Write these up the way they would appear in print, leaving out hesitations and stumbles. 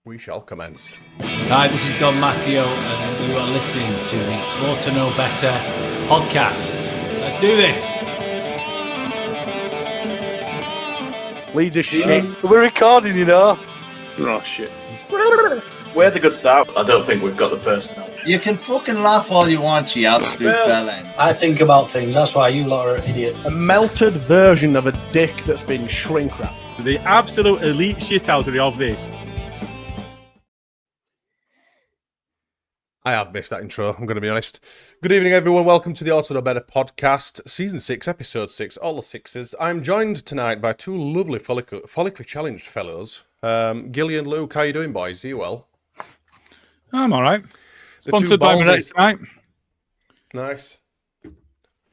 We shall commence. Hi, this is Don Matteo, and you are listening to the Ought to Know Better podcast. Let's do this. Leeds are shit. We're recording, you know. Oh, shit. We had a good start. I don't think we've got the personnel. You can fucking laugh all you want, you absolute bellend. I think about things, that's why you lot are idiots. A melted version of a dick that's been shrink wrapped. The absolute elite shithousery of this. I have missed that intro, I'm going to be honest. Good evening, everyone. Welcome to the Ought to Know Better podcast, Season 6, Episode 6, all the sixes. I'm joined tonight by two lovely follically challenged fellows. Gilly and Luke, how you doing, boys? Are you well? I'm all right. The Sponsored by Moretti tonight. Nice.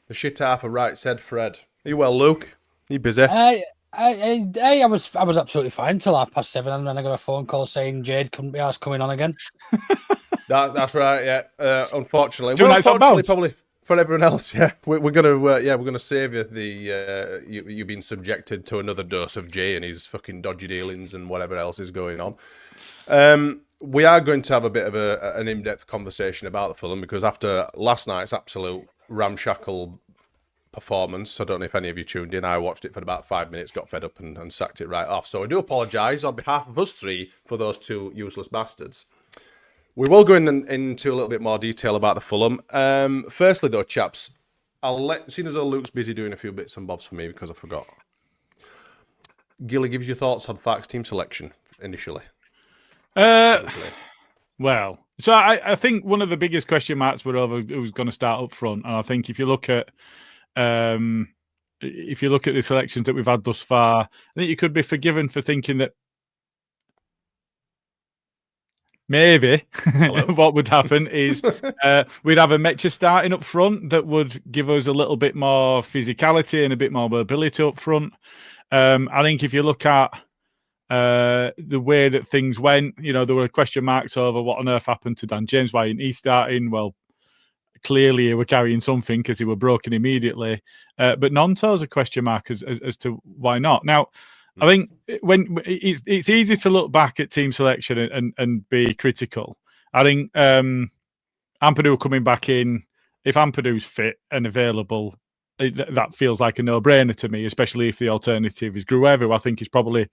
The shit half of right said Fred. Are you well, Luke? Are you busy? I was absolutely fine till 7:30, and then I got a phone call saying Jade couldn't be asked coming on again. That's right. Yeah. Unfortunately, Two nights on bounce. Probably for everyone else. Yeah, we're gonna save you you being subjected to another dose of Jay and his fucking dodgy dealings and whatever else is going on. We are going to have a bit of an in-depth conversation about the Fulham because after last night's absolute ramshackle performance, I don't know if any of you tuned in. I watched it for about 5 minutes, got fed up and sacked it right off. So I do apologise on behalf of us three for those two useless bastards. We will go into a little bit more detail about the Fulham. Firstly, though, chaps, seeing as though Luke's busy doing a few bits and bobs for me because I forgot. Gilly, gives your thoughts on Farke's team selection initially. Well, so I think one of the biggest question marks were over who's going to start up front, and I think if you look at the selections that we've had thus far, I think you could be forgiven for thinking that maybe what would happen is we'd have a Metcha starting up front that would give us a little bit more physicality and a bit more mobility up front. I think if you look at the way that things went, there were question marks over what on earth happened to Dan James. Why isn't he starting? Well, clearly he were carrying something because he were broken immediately. But Nonto's a question mark as to why not. Now, I think when it's easy to look back at team selection and be critical. I think Ampadu coming back in, if Ampadu's fit and available, that feels like a no-brainer to me, especially if the alternative is Gruevo, who I think is probably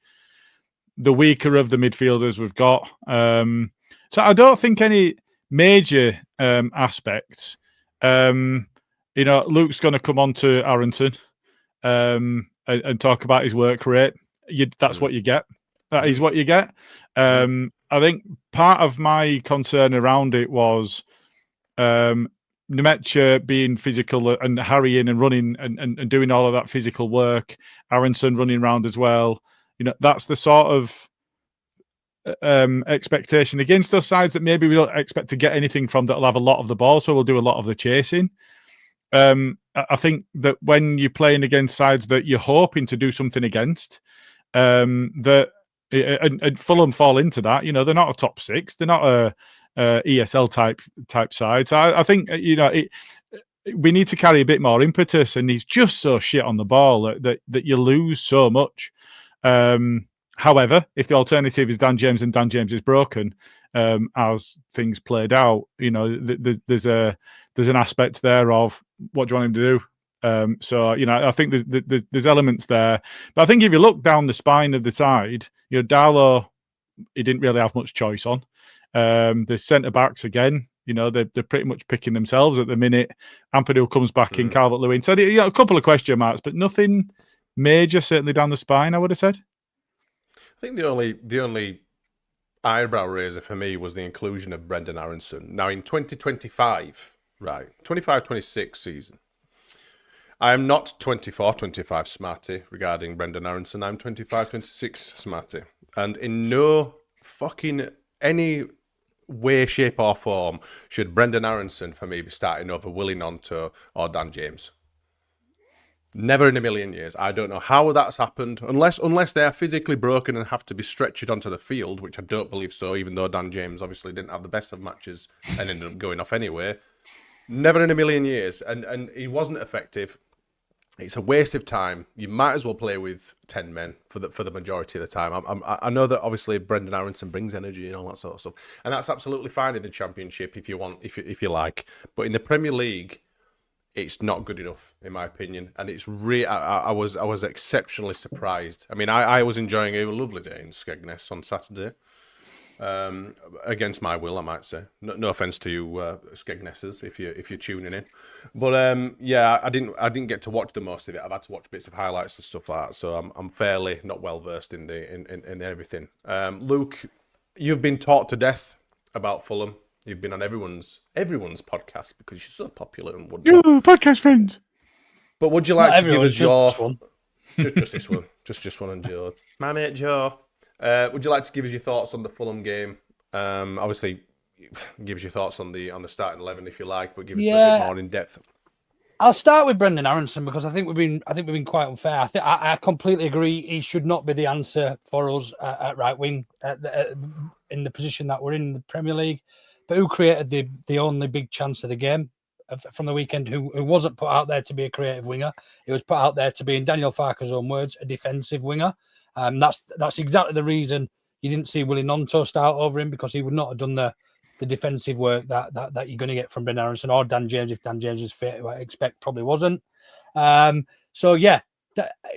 the weaker of the midfielders we've got. So I don't think any major aspects. Luke's going to come on to Aronson and talk about his work rate. That's what you get. That is what you get. I think part of my concern around it was Nemetcha being physical and harrying and running and doing all of that physical work. Aronson running around as well. That's the sort of expectation against those sides that maybe we don't expect to get anything from that'll have a lot of the ball, so we'll do a lot of the chasing. I think that when you're playing against sides that you're hoping to do something against, and Fulham fall into that. They're not a top six. They're not a ESL type side. So I think we need to carry a bit more impetus. And he's just so shit on the ball that you lose so much. However, if the alternative is Dan James and Dan James is broken, as things played out, there's an aspect there of what do you want him to do. So I think there's elements there, but I think if you look down the spine of the side, Darlow, he didn't really have much choice on. The centre backs again, they're pretty much picking themselves at the minute. Ampadu comes back in, Calvert-Lewin. So a couple of question marks, but nothing major certainly down the spine, I would have said. I think the only eyebrow raiser for me was the inclusion of Brendan Aronson. Now in 2025, right, 25-26 season, I am not 24-25 Smarty regarding Brendan Aronson. I'm 25-26 Smarty. And in no fucking any way, shape or form should Brendan Aronson for me be starting over Willie Nonto or Dan James. Never in a million years. I don't know how that's happened, unless they are physically broken and have to be stretched onto the field, which I don't believe so, even though Dan James obviously didn't have the best of matches and ended up going off anyway. Never in a million years. And he wasn't effective. it's a waste of time. You might as well play with 10 men for the majority of the time. I know that obviously Brendan Aronson brings energy and all that sort of stuff, and that's absolutely fine in the Championship if you like. But in the Premier League, it's not good enough, in my opinion. And it's I was exceptionally surprised. I mean, I was enjoying a lovely day in Skegness on Saturday. Against my will, I might say. No offense to you, Skegnessers, if you're tuning in, but yeah, I didn't get to watch the most of it. I've had to watch bits of highlights and stuff like that, so I'm fairly not well versed in everything. Luke, you've been taught to death about Fulham. You've been on everyone's podcast because you're so popular and whatnot. Podcast friends. But would you like to give us your just this one, just one, and Joe, my mate Joe? Would you like to give us your thoughts on the Fulham game? Obviously, give us your thoughts on the starting 11 if you like, but give us a bit more in depth. I'll start with Brendan Aronson because I think we've been quite unfair. I completely agree. He should not be the answer for us at right wing in the position that we're in the Premier League. But who created the only big chance of the game from the weekend? Who wasn't put out there to be a creative winger? He was put out there to be, in Daniel Farker's own words, a defensive winger. That's exactly the reason you didn't see Willie Nonto start over him, because he would not have done the defensive work that you're going to get from Brendan Aronson or Dan James if Dan James is fit, who I expect probably wasn't. So yeah,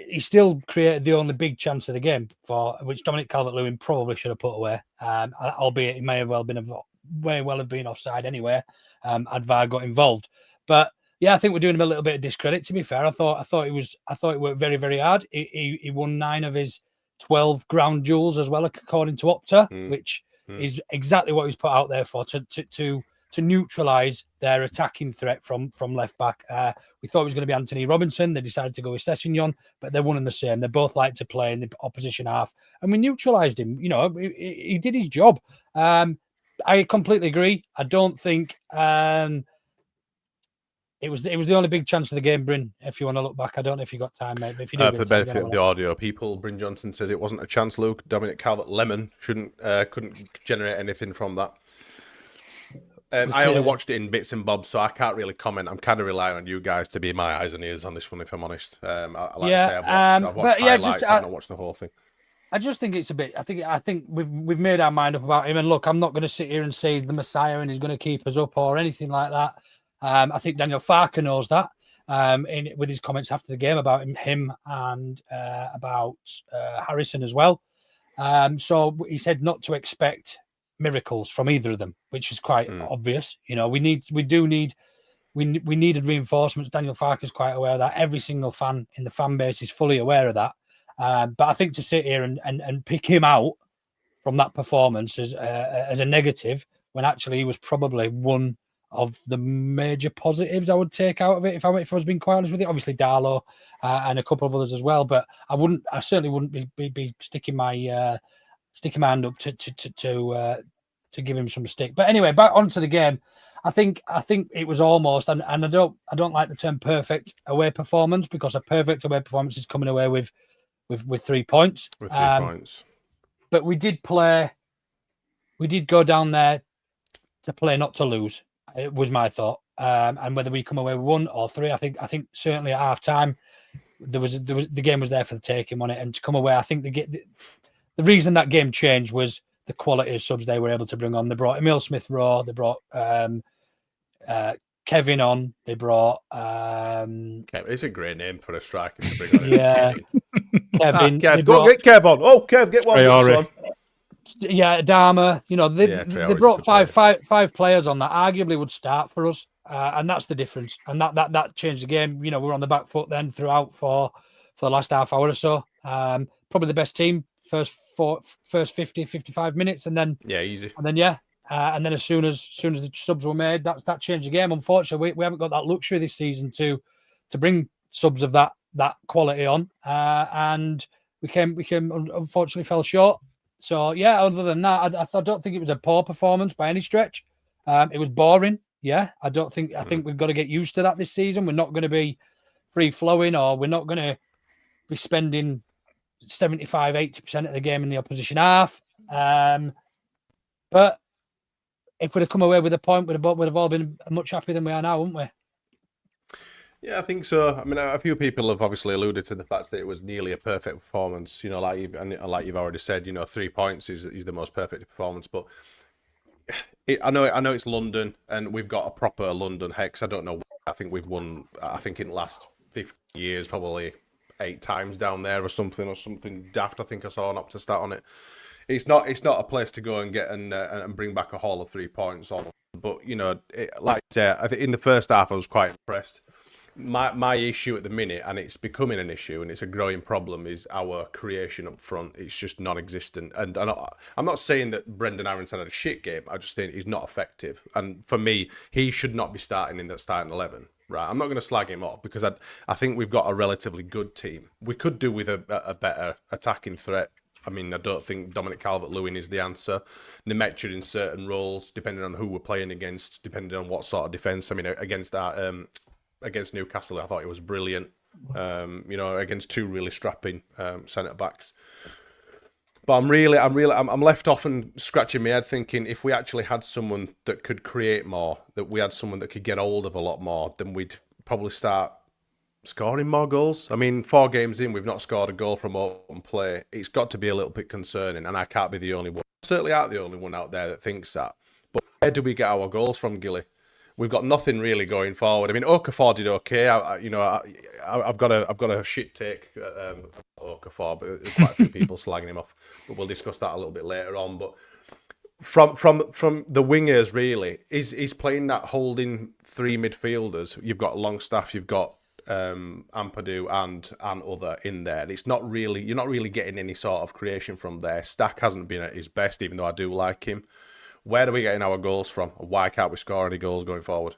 he still created the only big chance of the game, for which Dominic Calvert-Lewin probably should have put away, albeit he may have well have been offside anyway. Had VAR got involved, but yeah, I think we're doing him a little bit of discredit. To be fair, I thought he worked very, very hard. He won 9 of his 12 ground duels as well, according to Opta, which is exactly what he's put out there for, to neutralise their attacking threat from left back. We thought it was going to be Anthony Robinson. They decided to go with Sessegnon, but they're one and the same. They both like to play in the opposition half, and we neutralised him. You know, he did his job. I completely agree. I don't think it was the only big chance of the game, Bryn. If you want to look back, I don't know if you got time, mate. But if you do, for the benefit of the audio people, Bryn Johnson says it wasn't a chance. Luke, Dominic Calvert-Lewin couldn't generate anything from that. I only watched it in bits and bobs, so I can't really comment. I'm kind of relying on you guys to be my eyes and ears on this one, if I'm honest. I like to say I've watched highlights. I've not watched the whole thing. I just think it's a bit. I think we've made our mind up about him. And look, I'm not going to sit here and say he's the Messiah and he's going to keep us up or anything like that. I think Daniel Farker knows that with his comments after the game about him and about Harrison as well. So he said not to expect miracles from either of them, which is quite obvious. You know, we needed reinforcements. Daniel Farker's quite aware of that. Every single fan in the fan base is fully aware of that. But I think to sit here and pick him out from that performance as a negative, when actually he was probably one of the major positives I would take out of it, if I was being quite honest with you. Obviously Darlow and a couple of others as well, but I certainly wouldn't be sticking my hand up to give him some stick. But anyway, back onto the game. I think it was almost, and I don't like the term perfect away performance, because a perfect away performance is coming away with 3 points. With 3 points. But we did go down there to play, not to lose. It was my thought. And whether we come away with 1 or 3, I think certainly at half time, the game was there for the taking on it. And to come away, I think the reason that game changed was the quality of subs they were able to bring on. They brought Emile Smith-Rowe, they brought Kevin on, they brought it's a great name for a striker to bring on. Yeah. Kevin. Go get Kev on. Oh, Kev, get one on. Yeah, Dharma. You know, they brought five players on that arguably would start for us, and that's the difference. And that changed the game. You know, we're on the back foot then throughout for the last half hour or so. Probably the best team first 50, 55 minutes, and then easy. And then and then as soon as the subs were made, that changed the game. Unfortunately, we haven't got that luxury this season to bring subs of that quality on, and we unfortunately fell short. So yeah, other than that, I don't think it was a poor performance by any stretch. It was boring. Yeah, I think we've got to get used to that this season. We're not going to be free flowing, or we're not going to be spending 75-80% of the game in the opposition half. But if we'd have come away with a point, we'd have all been much happier than we are now, wouldn't we? Yeah, I think so. I mean, a few people have obviously alluded to the fact that it was nearly a perfect performance. Like you've already said, 3 points is the most perfect performance. But I know it's London, and we've got a proper London hex. I don't know. I think we've won. I think in the last 50 years, probably 8 times down there or something daft. I think I saw an Opta stat on it. It's not a place to go and get and bring back a haul of 3 points on. But like I say, I think in the first half I was quite impressed. My issue at the minute, and it's becoming an issue, and it's a growing problem, is our creation up front. It's just non-existent. And I'm not saying that Brendan Aronson had a shit game. I just think he's not effective. And for me, he should not be starting in that starting 11. Right, I'm not going to slag him off because I think we've got a relatively good team. We could do with a better attacking threat. I mean, I don't think Dominic Calvert-Lewin is the answer. Nemetcha in certain roles, depending on who we're playing against, depending on what sort of defence. I mean, against Newcastle, I thought it was brilliant. Against two really strapping centre backs. But I'm left off and scratching my head thinking if we actually had someone that could create more, that we had someone that could get hold of a lot more, then we'd probably start scoring more goals. I mean, 4 games in, we've not scored a goal from open play. It's got to be a little bit concerning, and I can't be the only one. I certainly aren't the only one out there that thinks that. But where do we get our goals from, Gilly? We've got nothing really going forward. I mean, Okafor did okay. I've got a shit take Okafor, but there's quite a few people slagging him off. But we'll discuss that a little bit later on. But from the wingers, really, is playing that holding 3 midfielders. You've got Longstaff, you've got Ampadu and other in there. And you're not really getting any sort of creation from there. Stack hasn't been at his best, even though I do like him. Where are we getting our goals from? Why can't we score any goals going forward?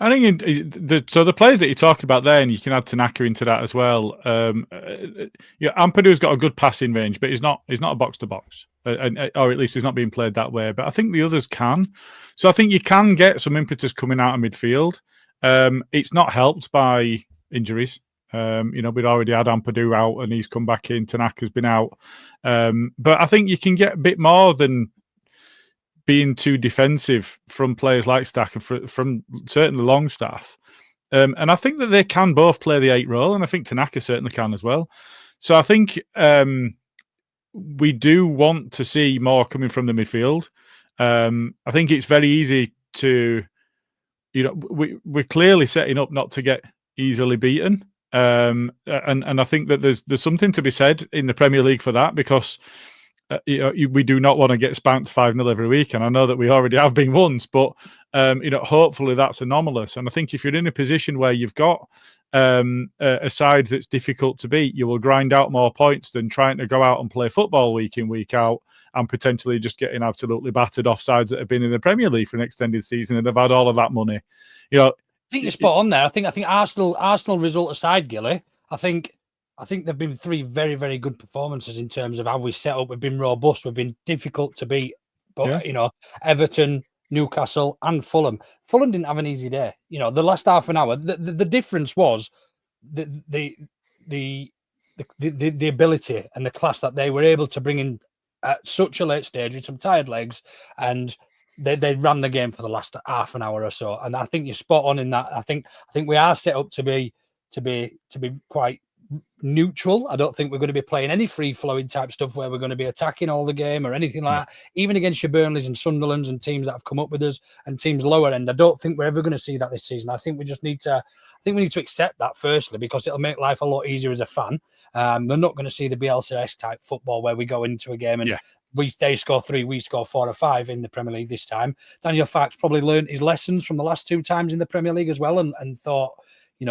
I think the players that you talk about there, and you can add Tanaka into that as well. Ampadu's got a good passing range, but he's not a box to box, or at least he's not being played that way. But I think the others can. So I think you can get some impetus coming out of midfield. It's not helped by injuries. We'd already had Ampadu out, and he's come back in. Tanaka's been out, but I think you can get a bit more than being too defensive from players like Stack and from certainly Longstaff. And I think that they can both play the 8 role, and I think Tanaka certainly can as well. So I think we do want to see more coming from the midfield. I think it's very easy to, we're clearly setting up not to get easily beaten. And I think that there's something to be said in the Premier League for that, because we do not want to get spanked 5-0 every week, and I know that we already have been once, but hopefully that's anomalous. And I think if you're in a position where you've got a side that's difficult to beat, you will grind out more points than trying to go out and play football week in, week out, and potentially just getting absolutely battered off sides that have been in the Premier League for an extended season and have had all of that money. I think you're spot on there. I think Arsenal result aside, Gilly, I think there've been 3 very, very good performances in terms of how we set up. We've been robust. We've been difficult to beat. But, Everton, Newcastle and Fulham. Fulham didn't have an easy day. The last half an hour, the difference was the ability and the class that they were able to bring in at such a late stage with some tired legs, and they ran the game for the last half an hour or so. And I think you're spot on in that. I think we are set up to be quite neutral. I don't think we're going to be playing any free-flowing type stuff where we're going to be attacking all the game or anything like that. Even against your Burnleys and Sunderlands and teams that have come up with us and teams lower end, I don't think we're ever going to see that this season. I think we just need to. I think we need to accept that firstly, because it'll make life a lot easier as a fan. We're not going to see the Bielsa-esque type football where we go into a game and they score 3, we score 4 or 5 in the Premier League this time. Daniel Farke's probably learned his lessons from the last 2 times in the Premier League as well, and thought,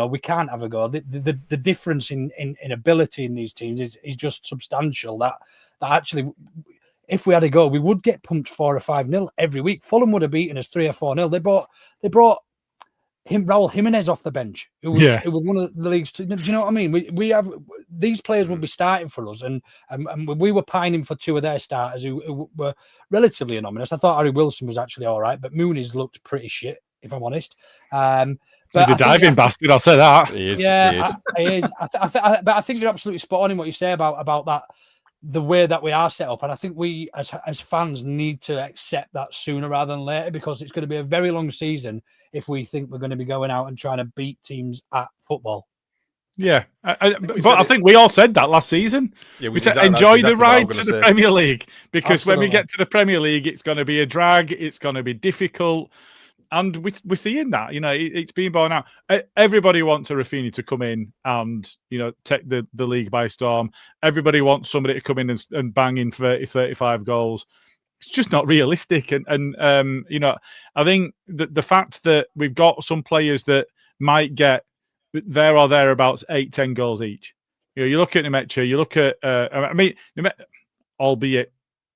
we can't have a go. The difference in ability in these teams is just substantial. That actually, if we had a go, we would get pumped 4 or 5-0 every week. Fulham would have beaten us 3 or 4-0. They brought Raul Jimenez off the bench. It was one of the league's. Do you know what I mean? We have these players would be starting for us, and we were pining for 2 of their starters who were relatively anonymous. I thought Harry Wilson was actually all right, but Mooney's looked pretty shit, if I'm honest. He's a diving bastard, I'll say that. He is. Yeah, he is. But I think you're absolutely spot on in what you say about that. the way that we are set up. And I think we, as fans, need to accept that sooner rather than later, because it's going to be a very long season if we think we're going to be going out and trying to beat teams at football. Yeah, I think we all said that last season. Yeah, we said enjoy the ride to the Premier League, because when we get to the Premier League, it's going to be a drag, it's going to be difficult, and we're seeing that. It's being borne out. Everybody wants a Rafinha to come in and take the league by storm. Everybody wants somebody to come in and bang in 30, 35 goals. It's just not realistic, and I think the fact that we've got some players that might get there or thereabouts 8-10 goals each. You look at Nemecha, you look at albeit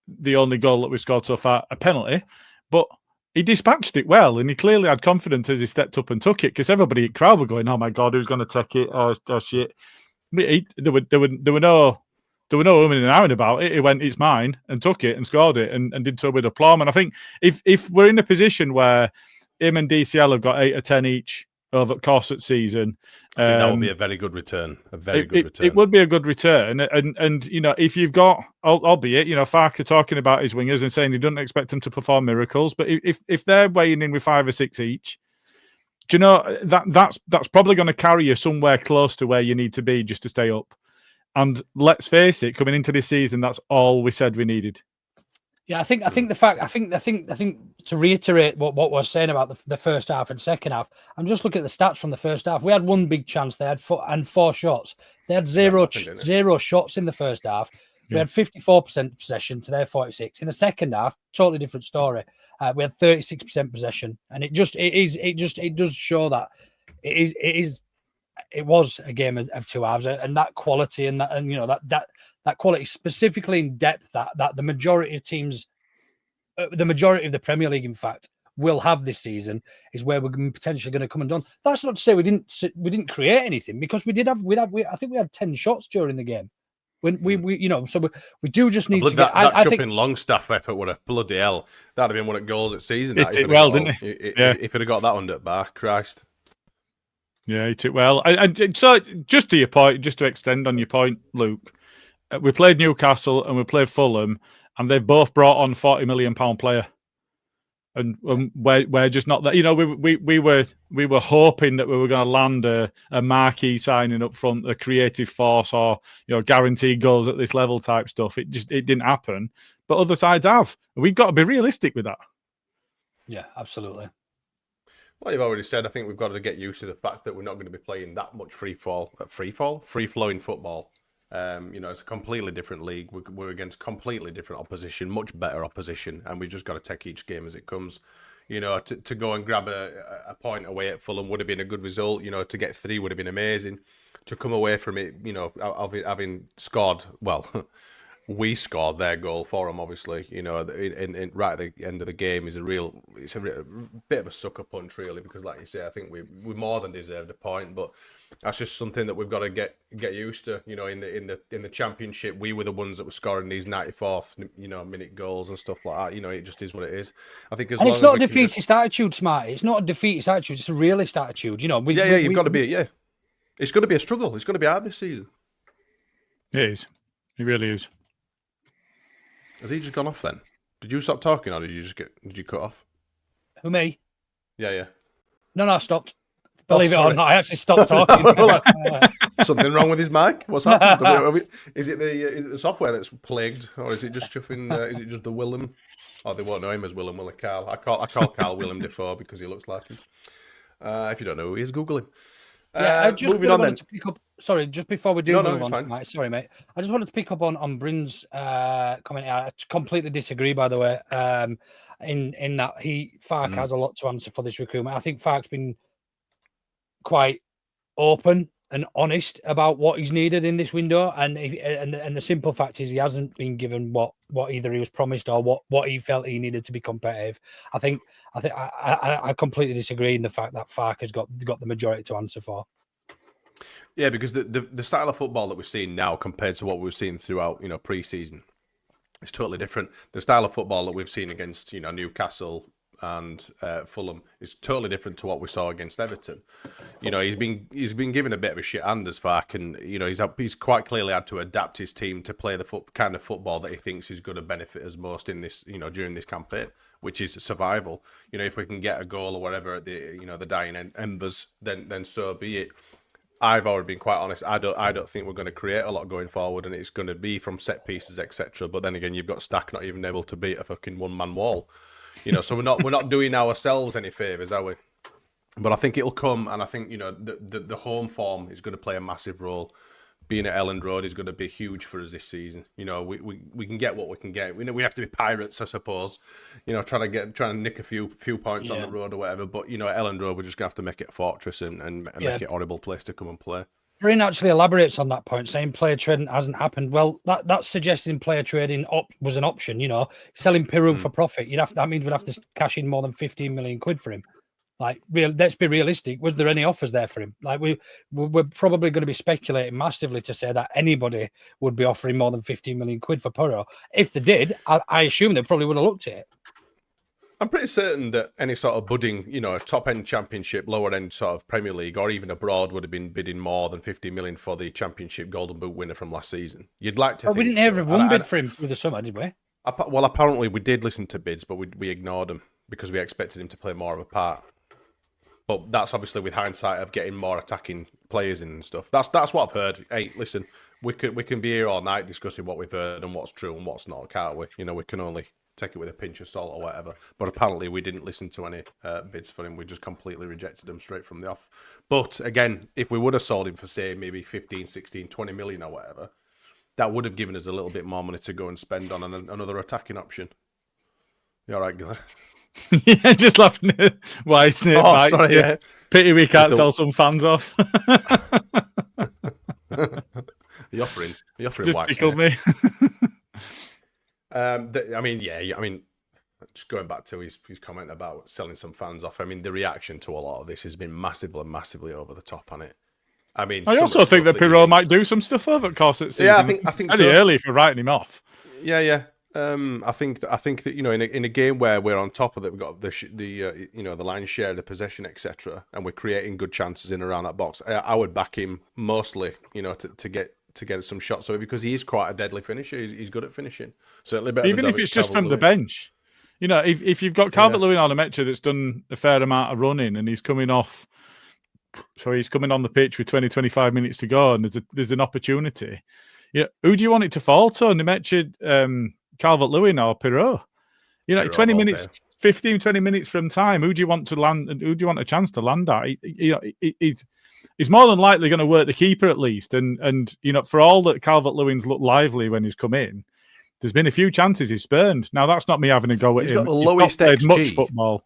the only goal that we've scored so far, a penalty, but he dispatched it well, and he clearly had confidence as he stepped up and took it, because everybody at crowd were going, "Oh my God, who's going to take it?" Oh shit! There were no women and iron about it. He went, "It's mine," and took it and scored it, and did so with aplomb. And I think if we're in a position where him and DCL have got 8 or 10 each over the course of the season, I think that would be a very good return. It would be a good return, and if you've got, albeit Farke talking about his wingers and saying he doesn't expect them to perform miracles, but if they're weighing in with 5 or 6 each, do you know that's probably going to carry you somewhere close to where you need to be just to stay up. And let's face it, coming into this season, that's all we said we needed. Yeah, I think to reiterate what we're saying about the first half and second half, I'm just looking at the stats from the first half. We had one big chance. They had 4 shots. They had zero shots in the first half. We had 54% possession to their 46. In the second half, totally different story. We had 36% possession, and it does show that it was a game of two halves, and that quality and that quality specifically in depth that the majority of teams, the majority of the Premier League, in fact, will have this season, is where we're potentially going to come undone. That's not to say we didn't create anything, because we did have I think we had 10 shots during the game. When we do just need to get that Chupping Longstaff effort would have bloody hell. That'd have been one of goals at season. It took well, didn't he? If it had got that under the bar, Christ. Yeah, he took well. And so, just to your point, just to extend on your point, Luke, we played Newcastle and we played Fulham, and they've both brought on £40 million player, and we're just not that. We were hoping that we were going to land a marquee signing up front, a creative force, or guaranteed goals at this level type stuff. It didn't happen, but other sides have. We've got to be realistic with that. Yeah, absolutely. Well, you've already said, I think we've got to get used to the fact that we're not going to be playing that much free-flowing football. It's a completely different league. We're against completely different opposition, much better opposition, and we just got to take each game as it comes. To go and grab a point away at Fulham would have been a good result. To get 3 would have been amazing. To come away from it, having scored, well, we scored their goal for them, obviously. Right at the end of the game it's a bit of a sucker punch, really, because, like you say, I think we more than deserved a point, but that's just something that we've got to get used to. In the Championship, we were the ones that were scoring these 94th minute goals and stuff like that. It just is what it is. I think as long it's not a defeatist attitude, Smarty. It's not a defeatist attitude. It's a realist attitude. You've got to be. Yeah, it's going to be a struggle. It's going to be hard this season. It is. It really is. Has he just gone off then? Did you stop talking, or did you cut off? Who, me? Yeah. No, I stopped. Believe it or not, I actually stopped talking. Something wrong with his mic? What's happened? Is it the software that's plagued, or is it just chuffing? Is it just the Willem? Oh, they won't know him as Willem, will Carl? I call Carl Willem Defoe because he looks like him. If you don't know who he is, Google him. I just moving on then. To pick up. Sorry, just before we do move on, fine. Mate, sorry, mate. I just wanted to pick up on Bryn's comment. I completely disagree, by the way. In that Farke has a lot to answer for this recruitment. I think Farke's been quite open and honest about what he's needed in this window, and the simple fact is he hasn't been given what either he was promised or what he felt he needed to be competitive. I completely disagree in the fact that Farke has got the majority to answer for. Yeah, because the style of football that we're seeing now compared to what we were seeing throughout pre-season, it's totally different. The style of football that we've seen against Newcastle, and Fulham is totally different to what we saw against Everton. You know, he's been given a bit of a shit hand as Fark, and you know he's quite clearly had to adapt his team to play the kind of football that he thinks is going to benefit us most in this, you know, during this campaign, which is survival. You know, if we can get a goal or whatever at the, you know, the dying embers, then so be it. I've already been quite honest. I don't think we're going to create a lot going forward, and it's going to be from set pieces, etc. But then again, you've got Stack not even able to beat a fucking one-man wall, you know. So we're not doing ourselves any favors, are we? But I think it'll come, and I think, you know, the home form is going to play a massive role. Being at Elland Road is going to be huge for us this season. You know, we can get what we can get. We know we have to be pirates, I suppose. You know, trying to nick a few points on the road or whatever. But you know, at Elland Road, we're just gonna have to make it a fortress and make it a horrible place to come and play. Bryn actually elaborates on that point, saying player trading hasn't happened. Well, that's suggesting player trading was an option. You know, selling Piru for profit. That means we'd have to cash in more than 15 million quid for him. Like, let's be realistic. Was there any offers there for him? Like, we're probably going to be speculating massively to say that anybody would be offering more than 15 million quid for Puro. If they did, I assume they probably would have looked at it. I'm pretty certain that any sort of budding, you know, top-end championship, lower-end sort of Premier League, or even abroad would have been bidding more than 50 million for the championship Golden Boot winner from last season. You'd like to think we didn't ever have one bid for him through the summer, did we? Well, apparently we did listen to bids, but we ignored them because we expected him to play more of a part. But that's obviously with hindsight of getting more attacking players in and stuff. That's what I've heard. Hey, listen, we can be here all night discussing what we've heard and what's true and what's not, can't we? You know, we can only take it with a pinch of salt or whatever. But apparently we didn't listen to any bids for him. We just completely rejected them straight from the off. But again, if we would have sold him for, say, maybe 15, 16, 20 million or whatever, that would have given us a little bit more money to go and spend on another attacking option. You all right, Gilly? Yeah, just laughing at why Snake Bite. Sorry, yeah. Pity we can't sell some fans off. The offering just tickled me. I mean, just going back to his comment about selling some fans off. I mean, the reaction to a lot of this has been massively over the top on it. I mean, I also think that Pirot might do some stuff over the course of the season. Yeah, I think very early if you're writing him off. Yeah. I think that, you know, in a game where we're on top of it, we've got the you know, the lion's share of the possession, etc., and we're creating good chances in and around that box. I would back him mostly, you know, to get some shots over, because he is quite a deadly finisher. He's good at finishing. Certainly better. Even if it's just from the bench. You know, if you've got Calvert-Lewin on a Mecha that's done a fair amount of running and he's coming off, so he's coming on the pitch with 20, 25 minutes to go, and there's an opportunity. Yeah, who do you want it to fall to? Nemecha, Calvert-Lewin or Pirot? You know, 20 minutes, 15, 20 minutes from time. Who do you want to land? Who do you want a chance to land at? He's more than likely going to work the keeper at least. And you know, for all that Calvert-Lewin's looked lively when he's come in, there's been a few chances he's spurned. Now that's not me having a go at him. He's got the lowest XG. Much football.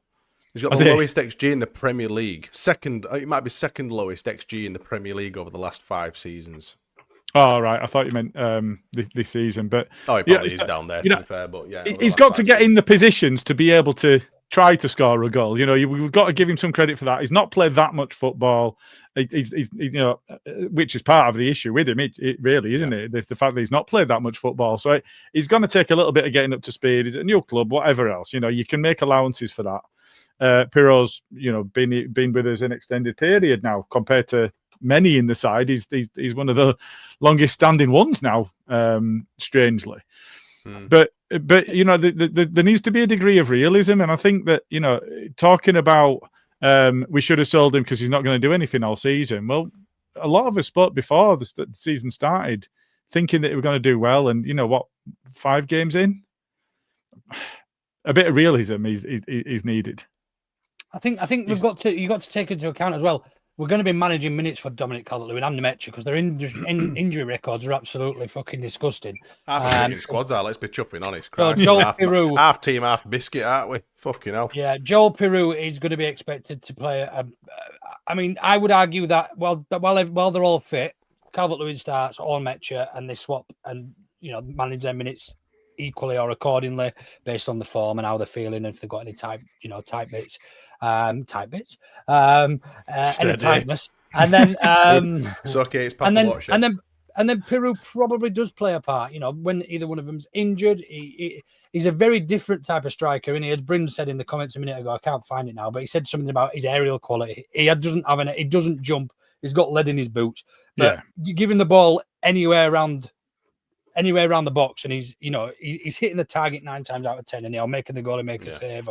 He's got the lowest XG in the Premier League. Second, it might be second lowest XG in the Premier League over the last 5 seasons. Oh, right. I thought you meant this season, but he probably is down there. To be fair, but yeah, he's got to get in the positions to be able to try to score a goal. You know, we've got to give him some credit for that. He's not played that much football. He's you know, which is part of the issue with him. It really isn't it? The fact that he's not played that much football, so he's going to take a little bit of getting up to speed. He's at a new club, whatever else. You know, you can make allowances for that. Pirot's, you know, been with us an extended period now compared to many in the side. He's one of the longest standing ones now, strangely. But you know, there needs to be a degree of realism, and I think that, you know, talking about we should have sold him because he's not going to do anything all season. Well, a lot of us spoke before the season started thinking that he was going to do well, and you know what, 5 games in, a bit of realism is needed. I think you've got to take into account as well. We're going to be managing minutes for Dominic Calvert-Lewin and Nemecha because their injury records are absolutely fucking disgusting. Half the squads are, let's be chuffing honest. Half team, half biscuit, aren't we? Fucking hell. Yeah, Joel Piru is going to be expected to play. I mean, I would argue that while they're all fit, Calvert-Lewin starts or Nemecha, and they swap and, you know, manage their minutes equally or accordingly based on the form and how they're feeling, and if they've got any tight bits. Any tightness, and then it's okay. It's past the watch. And then Peru probably does play a part. When either one of them's injured, he's a very different type of striker. And as Bryn said in the comments a minute ago, I can't find it now, but he said something about his aerial quality. He doesn't jump. He's got lead in his boots. But you give him the ball anywhere around the box, and he's hitting the target 9 times out of 10, and making the goal and make a save.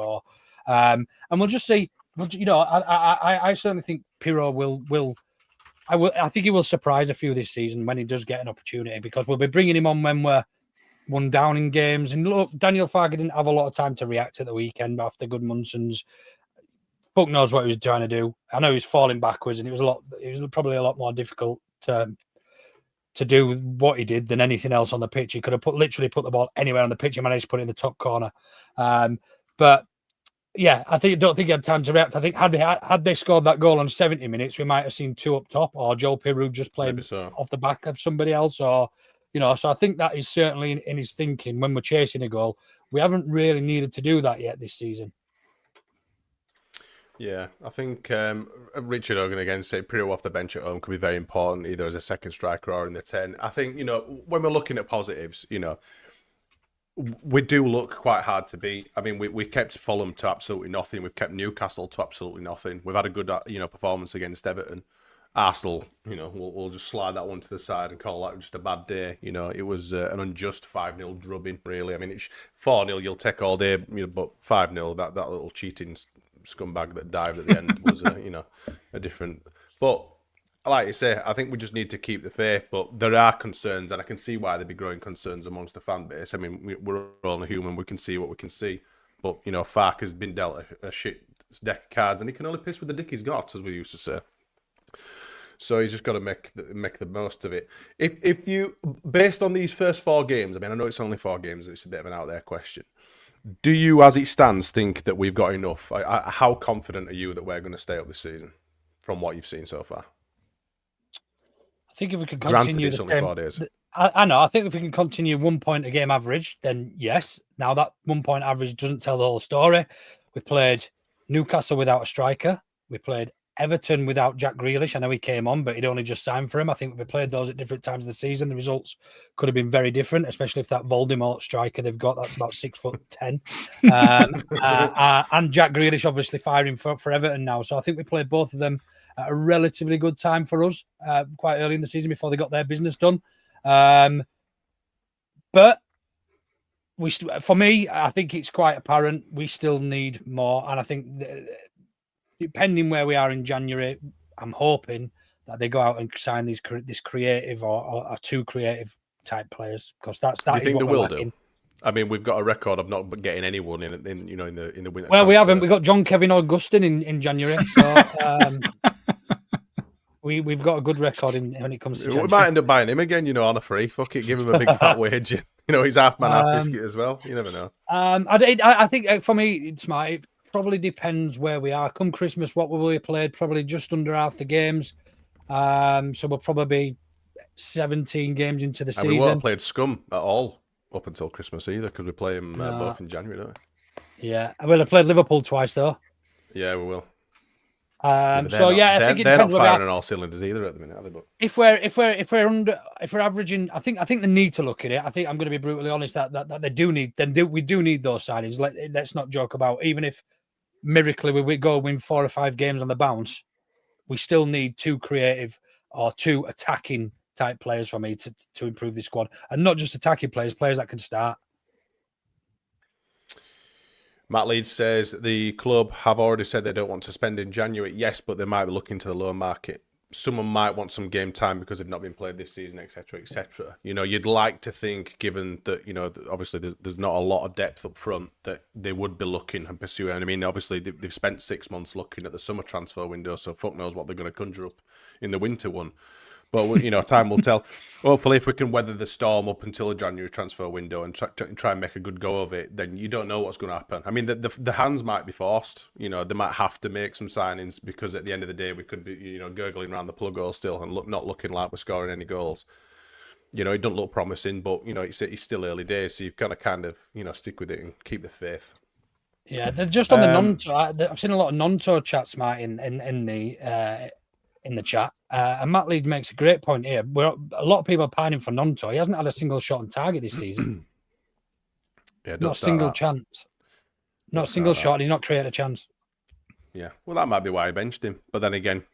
And we'll just see. I certainly think Pirro will. I think he will surprise a few this season when he does get an opportunity, because we'll be bringing him on when we're 1 down in games. And look, Daniel Farkeing didn't have a lot of time to react at the weekend after Gudmundsson's. Fuck knows what he was trying to do. I know he was falling backwards, and it was probably a lot more difficult to do what he did than anything else on the pitch. He could have literally put the ball anywhere on the pitch and managed to put it in the top corner. But yeah, I don't think he had time to react. I think had they scored that goal on 70 minutes, we might have seen 2 up top, or Joel Peru just playing off the back of somebody else, or So I think that is certainly in his thinking when we're chasing a goal. We haven't really needed to do that yet this season. Yeah, I think Richard Hogan again said Pirro off the bench at home could be very important, either as a second striker or in the 10. I think when we're looking at positives, we do look quite hard to beat. I mean, we kept Fulham to absolutely nothing. We've kept Newcastle to absolutely nothing. We've had a good, performance against Everton. Arsenal, we'll just slide that one to the side and call that just a bad day. It was an unjust 5-0 drubbing, really. I mean, it's 4-0 you'll take all day, but 5-0, that little cheating scumbag that dived at the end was, a different. But like you say, I think we just need to keep the faith, but there are concerns, and I can see why there'd be growing concerns amongst the fan base. I mean, we're all human, we can see what we can see. But, Fark has been dealt a shit deck of cards, and he can only piss with the dick he's got, as we used to say. So he's just got to make the most of it. If you, based on these first 4 games, I mean, I know it's only 4 games, it's a bit of an out there question. Do you, as it stands, think that we've got enough? How confident are you that we're going to stay up this season from what you've seen so far? I think if we can continue, granted, it's only 4 days. I know. I think if we can continue 1 point a game average, then yes. Now that 1 point average doesn't tell the whole story. We played Newcastle without a striker. We played Everton without Jack Grealish. I know he came on, but he'd only just signed for him. I think if we played those at different times of the season, the results could have been very different, especially if that Voldemort striker they've got, that's about 6'10". And Jack Grealish obviously firing for Everton now. So I think we played both of them at a relatively good time for us, quite early in the season before they got their business done. But for me, I think it's quite apparent we still need more. And I think depending where we are in January, I'm hoping that they go out and sign this creative or 2 creative type players, because that do you is think what they we're will lacking. do? I mean, we've got a record of not getting anyone in the winter. Well, we haven't. We got John Kevin Augustin in January, so we've got a good record when it comes to January. We might end up buying him again, on a free. Fuck it, give him a big fat wage. He's half man, half biscuit as well. You never know. I think for me, it's Smarty. Probably depends where we are. Come Christmas, what will we played? Probably just under half the games. So we'll probably be 17 games into the season. We won't have played scum at all up until Christmas either, because we play them both in January, don't we? Yeah, we'll have played Liverpool twice though. Yeah, we will. I think they're not firing on all cylinders either at the minute, are they? But if we're averaging, I think they need to look at it. I think I'm going to be brutally honest that we do need those signings. Let's not joke about, even if miraculously we go win 4 or 5 games on the bounce, we still need 2 creative or 2 attacking type players for me to improve the squad, and not just attacking players that can start. Matt Leeds says the club have already said they don't want to spend in January. Yes, but they might be looking to the loan market. Someone might want some game time because they've not been played this season, etc., etc. You'd like to think, given that obviously there's not a lot of depth up front, that they would be looking and pursuing. I mean, obviously they've spent 6 months looking at the summer transfer window, so fuck knows what they're going to conjure up in the winter one. But time will tell. Hopefully, if we can weather the storm up until the January transfer window and try and make a good go of it, then you don't know what's going to happen. I mean, the hands might be forced. They might have to make some signings, because at the end of the day, we could be gurgling around the plug hole still and not looking like we're scoring any goals. It doesn't look promising, but it's still early days, so you've got to kind of stick with it and keep the faith. Yeah, they're just on the non-tour. I've seen a lot of non-tour chats, Martin, in in the chat. And Matt Leeds makes a great point here. A lot of people are pining for Nonto. He hasn't had a single shot on target this season. Not a single chance. Not a single shot. He's not created a chance. Yeah, well, that might be why I benched him. But then again,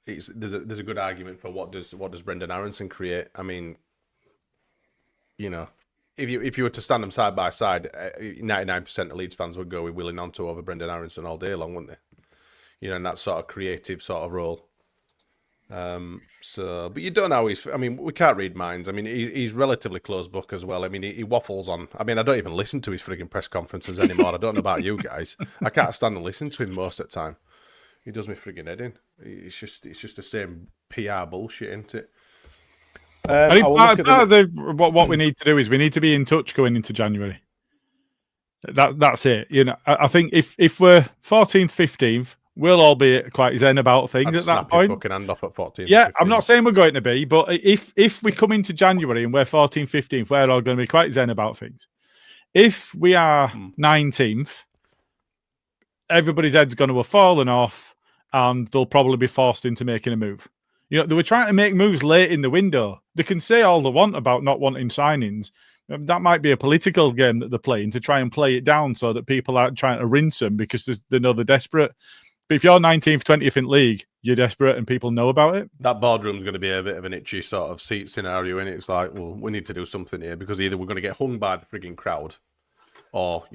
there's a good argument for what does Brendan Aronson create? I mean, if you were to stand them side by side, 99% of Leeds fans would go with Willie Nonto over Brendan Aronson all day long, wouldn't they? In that sort of creative sort of role. But you don't know we can't read minds. I mean, he's relatively closed book as well. I mean, he waffles on. I mean, I don't even listen to his frigging press conferences anymore. I don't know about you guys. I can't stand and listen to him most of the time. He does me frigging head in. It's just the same PR bullshit, isn't it? I think what we need to do is we need to be in touch going into January. That's it. I think if we're 14th, 15th, we'll all be quite zen about things at that point. Fucking hand off at 14th. Yeah, 15th. I'm not saying we're going to be, but if we come into January and we're 14th, 15th, we're all going to be quite zen about things. If we are 19th, everybody's head's going to have fallen off and they'll probably be forced into making a move. They were trying to make moves late in the window. They can say all they want about not wanting signings. That might be a political game that they're playing to try and play it down so that people aren't trying to rinse them because they know they're desperate. But if you're 19th, 20th in league, you're desperate and people know about it. That boardroom's going to be a bit of an itchy sort of seat scenario, and it's like, well, we need to do something here because either we're going to get hung by the frigging crowd, or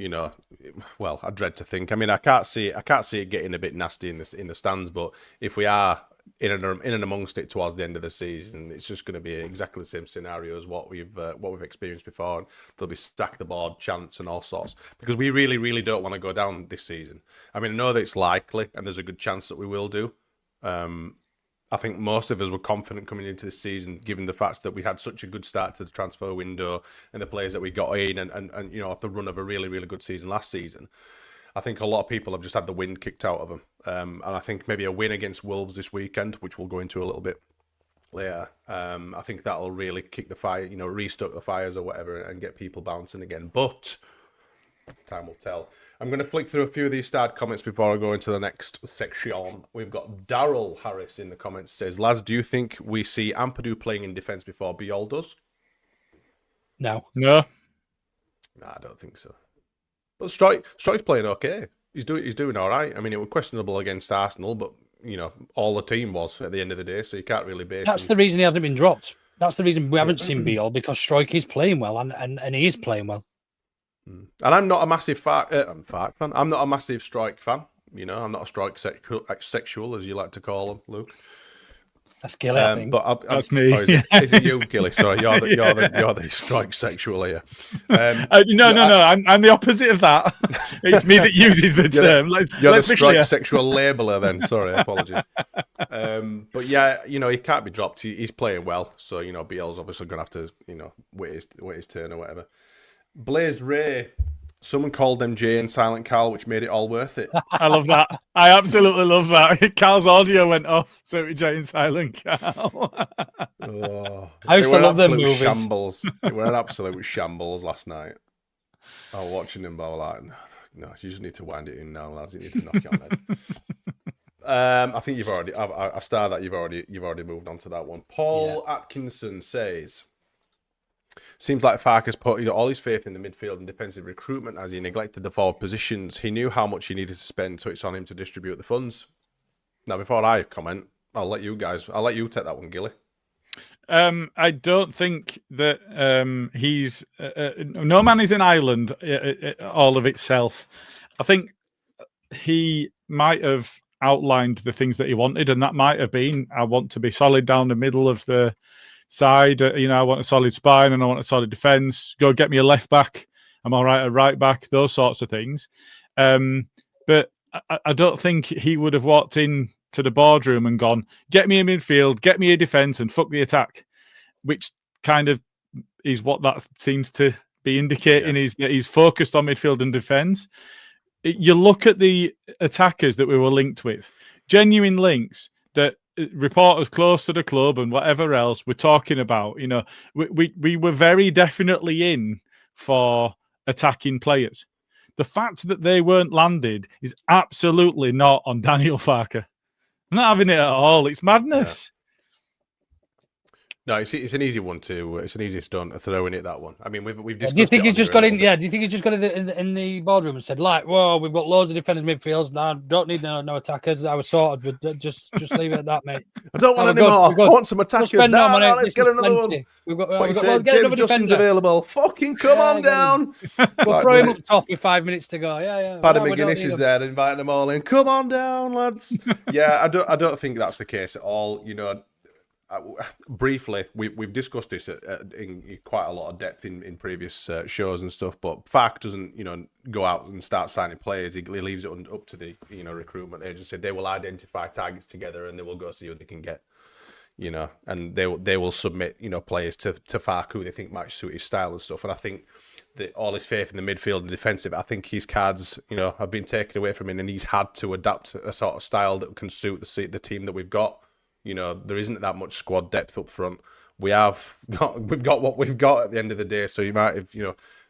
well, I dread to think. I mean, I can't see it getting a bit nasty in the stands, but if we are in and amongst it towards the end of the season, it's just going to be exactly the same scenario as what we've experienced before. And there'll be stack the board chants and all sorts because we really, really don't want to go down this season. I mean, I know that it's likely, and there's a good chance that we will do. I think most of us were confident coming into this season, given the fact that we had such a good start to the transfer window and the players that we got in, and off the run of a really, really good season last season. I think a lot of people have just had the wind kicked out of them. And I think maybe a win against Wolves this weekend, which we'll go into a little bit later, I think that'll really kick the fire, restoke the fires or whatever and get people bouncing again. But time will tell. I'm going to flick through a few of these starred comments before I go into the next section. We've got Daryl Harris in the comments, says, lads, do you think we see Ampadu playing in defence before Biol does? No. Nah, I don't think so. But Strike's playing okay. He's doing all right. I mean, it was questionable against Arsenal, but all the team was at the end of the day, so you can't really base. That's the reason he hasn't been dropped. That's the reason we haven't seen Biol, because Strike is playing well, and he is playing well. And I'm not a massive Fark fan. I'm not a massive Strike fan. I'm not a Strike sexual, as you like to call them, Luke. That's Gilly, I think. But that's me. Oh, is it you, Gilly? Sorry, you're the Strike sexual here. No. I'm the opposite of that. It's me that uses the term. You're the Strike sexual labeler then. Sorry, apologies. But yeah, he can't be dropped. He's playing well, so BL's obviously going to have to wait his turn or whatever. Blazed Ray. Someone called them Jay and Silent Carl, which made it all worth it. I love that. I absolutely love that. Carl's audio went off, so it was Jay and Silent Carl. I used to love them movies. Shambles. They were an absolute shambles last night. I was watching them, but I was like, no, you just need to wind it in now, lads. You need to knock it on head. I think you've already. I started that. You've already moved on to that one. Paul Atkinson says, seems like Farke has put all his faith in the midfield and defensive recruitment as he neglected the forward positions. He knew how much he needed to spend, so it's on him to distribute the funds. Now, before I comment, I'll let you take that one, Gilly. I don't think that he's no man is an island all of itself. I think he might have outlined the things that he wanted, and that might have been, I want to be solid down the middle of the side. I want a solid spine and I want a solid defence. Go get me a left back. I'm all right at right back. Those sorts of things. But I don't think he would have walked in to the boardroom and gone, get me a midfield, get me a defence and fuck the attack, which kind of is what that seems to be indicating, is that he's focused on midfield and defence. You look at the attackers that we were linked with, genuine links that reporters close to the club and whatever else we're talking about. We were very definitely in for attacking players. The fact that they weren't landed is absolutely not on Daniel Farke. I'm not having it at all. It's madness. No, it's an easy one to. It's an easy stone to throw in it. That one. I mean, we've discussed. Do you think it he's on just here a got in? little Yeah. bit. Do you think he's just got in the boardroom and said, like, "Whoa, we've got loads of defenders, midfields. Now don't need no attackers. I was sorted. But just leave it at that, mate. I don't want we've any got- more. I want some We'll attackers. spend no No, money. let's This get is another plenty. one. We've got. What We've you got said, get James another Justin's defender. available. Fucking come on get him. down. We'll Like, throw him mate, up top with 5 minutes to go. Yeah. Paddy We don't McGuinness need is him. there, inviting them all in. Come on down, lads. Yeah, I don't think that's the case at all. You know, briefly, we've discussed this in quite a lot of depth in previous shows and stuff. But Fark doesn't, go out and start signing players. He leaves it up to the recruitment agency. They will identify targets together and they will go see who they can get. And they will submit players to Fark who they think might suit his style and stuff. And I think that all his faith in the midfield and defensive, I think his cards have been taken away from him, and he's had to adapt a sort of style that can suit the team that we've got. There isn't that much squad depth up front. We've got what we've got at the end of the day. So you might have,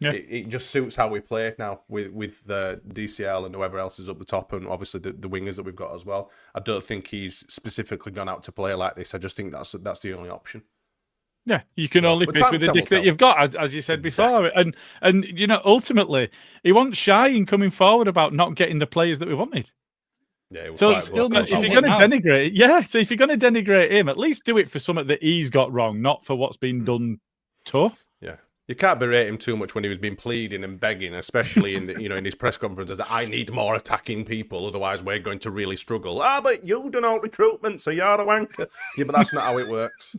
it just suits how we play now with the DCL and whoever else is up the top, and obviously the wingers that we've got as well. I don't think he's specifically gone out to play like this. I just think that's the only option. Yeah, you can only piss with the dick that you've got, as you said before. And ultimately, he wasn't shy in coming forward about not getting the players that we wanted. Yeah, so if you're going to denigrate him, at least do it for something that he's got wrong, not for what's been done tough. Yeah, you can't berate him too much when he was been pleading and begging, especially in the in his press conferences. I need more attacking people, otherwise we're going to really struggle. But you done all recruitment, so you're a wanker. Yeah, but that's not how it works.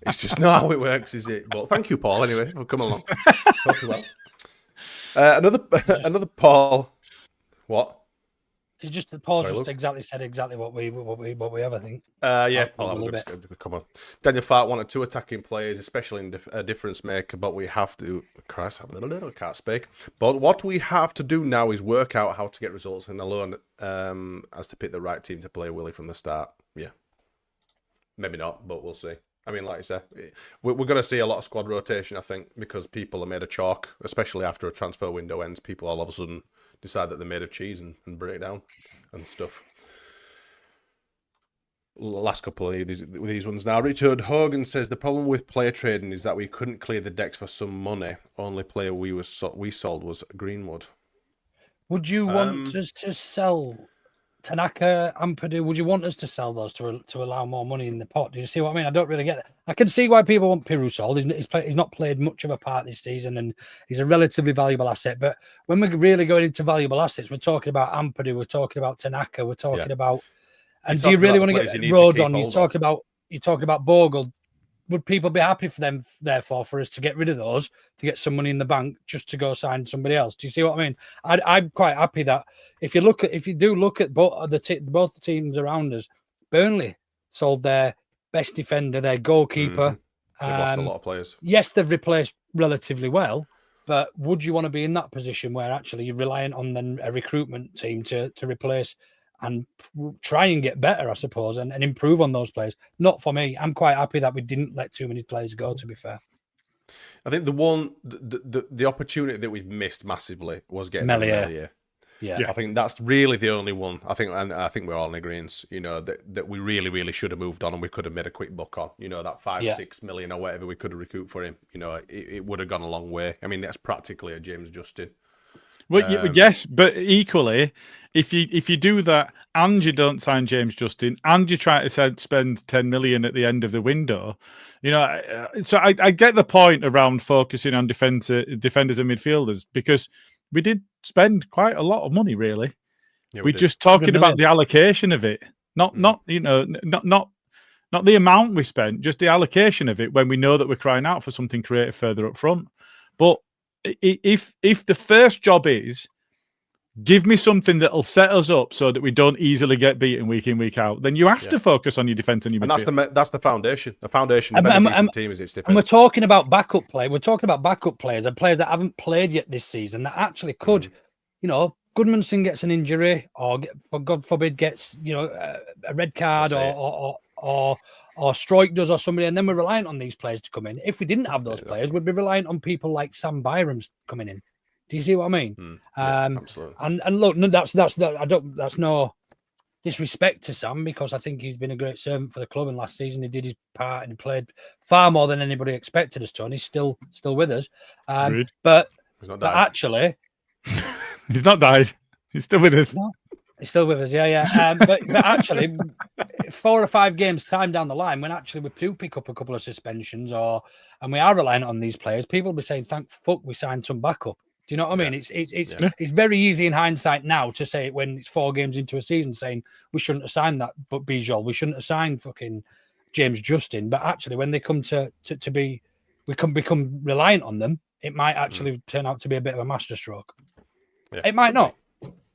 It's just not how it works, is it? But thank you, Paul. Anyway, for coming along. Well. Another Paul. What? It's just that Paul said exactly what we have, I think. Yeah, Paul, come on. Daniel Fark wanted 2 attacking players, especially in a difference maker, but we have to. Christ, I can't speak. But what we have to do now is work out how to get results and alone as to pick the right team to play Willie from the start. Yeah, maybe not, but we'll see. I mean, like I said, we're going to see a lot of squad rotation, I think, because people are made of chalk, especially after a transfer window ends. People all of a sudden decide that they're made of cheese and break down and stuff. Last couple of these ones now. Richard Hogan says the problem with player trading is that we couldn't clear the decks for some money. Only player we sold was Greenwood. Would you want us to sell Tanaka, Ampadu? Would you want us to sell those to allow more money in the pot? Do you see what I mean? I don't really get it. I can see why people want Piru sold. He's not played much of a part this season, and he's a relatively valuable asset. But when we're really going into valuable assets, we're talking about Ampadu, we're talking about Tanaka, we're talking about. And do you really want to get Rodon? You're talking about Bogle. Would people be happy for them, therefore, for us to get rid of those, to get some money in the bank, just to go sign somebody else? Do you see what I mean? I'm quite happy that if you do look at both the teams around us, Burnley sold their best defender, their goalkeeper. They've lost a lot of players. Yes, they've replaced relatively well, but would you want to be in that position where actually you're reliant on a recruitment team to replace and try and get better, I suppose, and improve on those players? Not for me. I'm quite happy that we didn't let too many players go, to be fair. I think the opportunity that we've missed massively was getting Melier. Yeah, I think that's really the only one. I think we're all in agreement. That we really, really should have moved on, and we could have made a quick buck on. That 5-6 million or whatever we could have recouped for him. It would have gone a long way. I mean, that's practically a James Justin. Well, yes, but equally, if you do that and you don't sign James Justin and you try to spend 10 million at the end of the window, so I get the point around focusing on defenders and midfielders, because we did spend quite a lot of money, really. Yeah, we're just talking about the allocation of it, not the amount we spent, just the allocation of it, when we know that we're crying out for something creative further up front. But if the first job is give me something that'll set us up so that we don't easily get beaten week in, week out, then you have to focus on your defense and your midfield. And that's the foundation. The foundation of any decent team is its defense. And we're talking about backup play. We're talking about backup players and players that haven't played yet this season that actually could, Goodmanson gets an injury, or for God forbid gets, a red card, or Stroik does, or somebody, and then we're reliant on these players to come in. If we didn't have those players, we'd be reliant on people like Sam Byram's coming in. Do you see what I mean? Absolutely. And look, that's no disrespect to Sam, because I think he's been a great servant for the club, and last season he did his part and played far more than anybody expected us to, and he's still with us. But actually, he's not died. He's still with us. No, he's still with us. Yeah. But actually, 4 or 5 games time down the line, when actually we do pick up a couple of suspensions, and we are reliant on these players, people will be saying, "Thank fuck we signed some backup." Do you know what I mean? It's very easy in hindsight now to say it when it's 4 games into a season, saying we shouldn't have signed that, but Bijol, we shouldn't have signed fucking James Justin. But actually, when they come to be, we can become reliant on them. It might actually turn out to be a bit of a masterstroke. Yeah. It might not.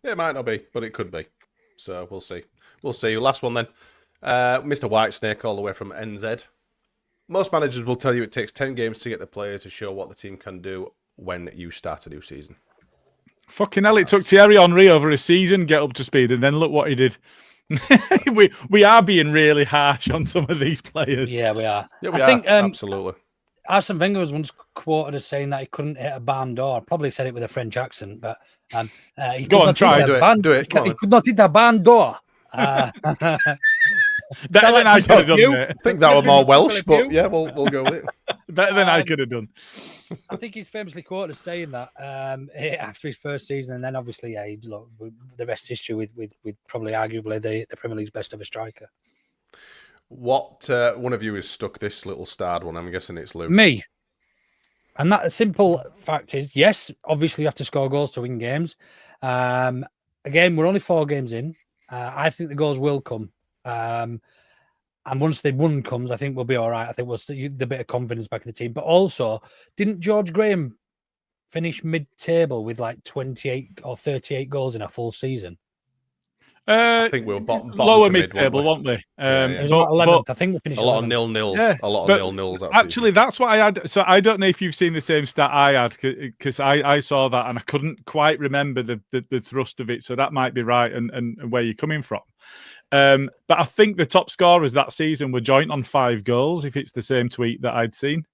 Yeah, it might not be, but it could be. So we'll see. We'll see. Last one then. Mr. Whitesnake all the way from NZ. Most managers will tell you it takes 10 games to get the players to show what the team can do when you start a new season. Fucking hell, it took Thierry Henry over a season get up to speed, and then look what he did. we are being really harsh on some of these players. Yeah, we are. Yeah, I think absolutely. Arsene Wenger was once quoted as saying that he couldn't hit a barn door. I probably said it with a French accent, but he go on, try do it. He could not hit a barn door. Better than I could have done. I think that was more Welsh, but yeah, we'll go with it. Better than I could have done. I think he's famously quoted as saying that after his first season, and then obviously, the rest is history with probably arguably the Premier League's best ever striker. What one of you has stuck this little starred one? I'm guessing it's Luke. Me. And that simple fact is, yes, obviously you have to score goals to win games. Again, we're only 4 games in. I think the goals will come. And once the one comes, I think we'll be all right. I think we'll the bit of confidence back in the team. But also, didn't George Graham finish mid-table with like 28 or 38 goals in a full season? I think we were bottom lower to mid-table, weren't we? It was 11th. I think we finished a lot 11th. of nil-nils. Yeah, a lot of nil-nils. Actually, that's what I had. So I don't know if you've seen the same stat I had, because I saw that and I couldn't quite remember the thrust of it. So that might be right and where you're coming from. But I think the top scorers that season were joint on 5 goals, if it's the same tweet that I'd seen.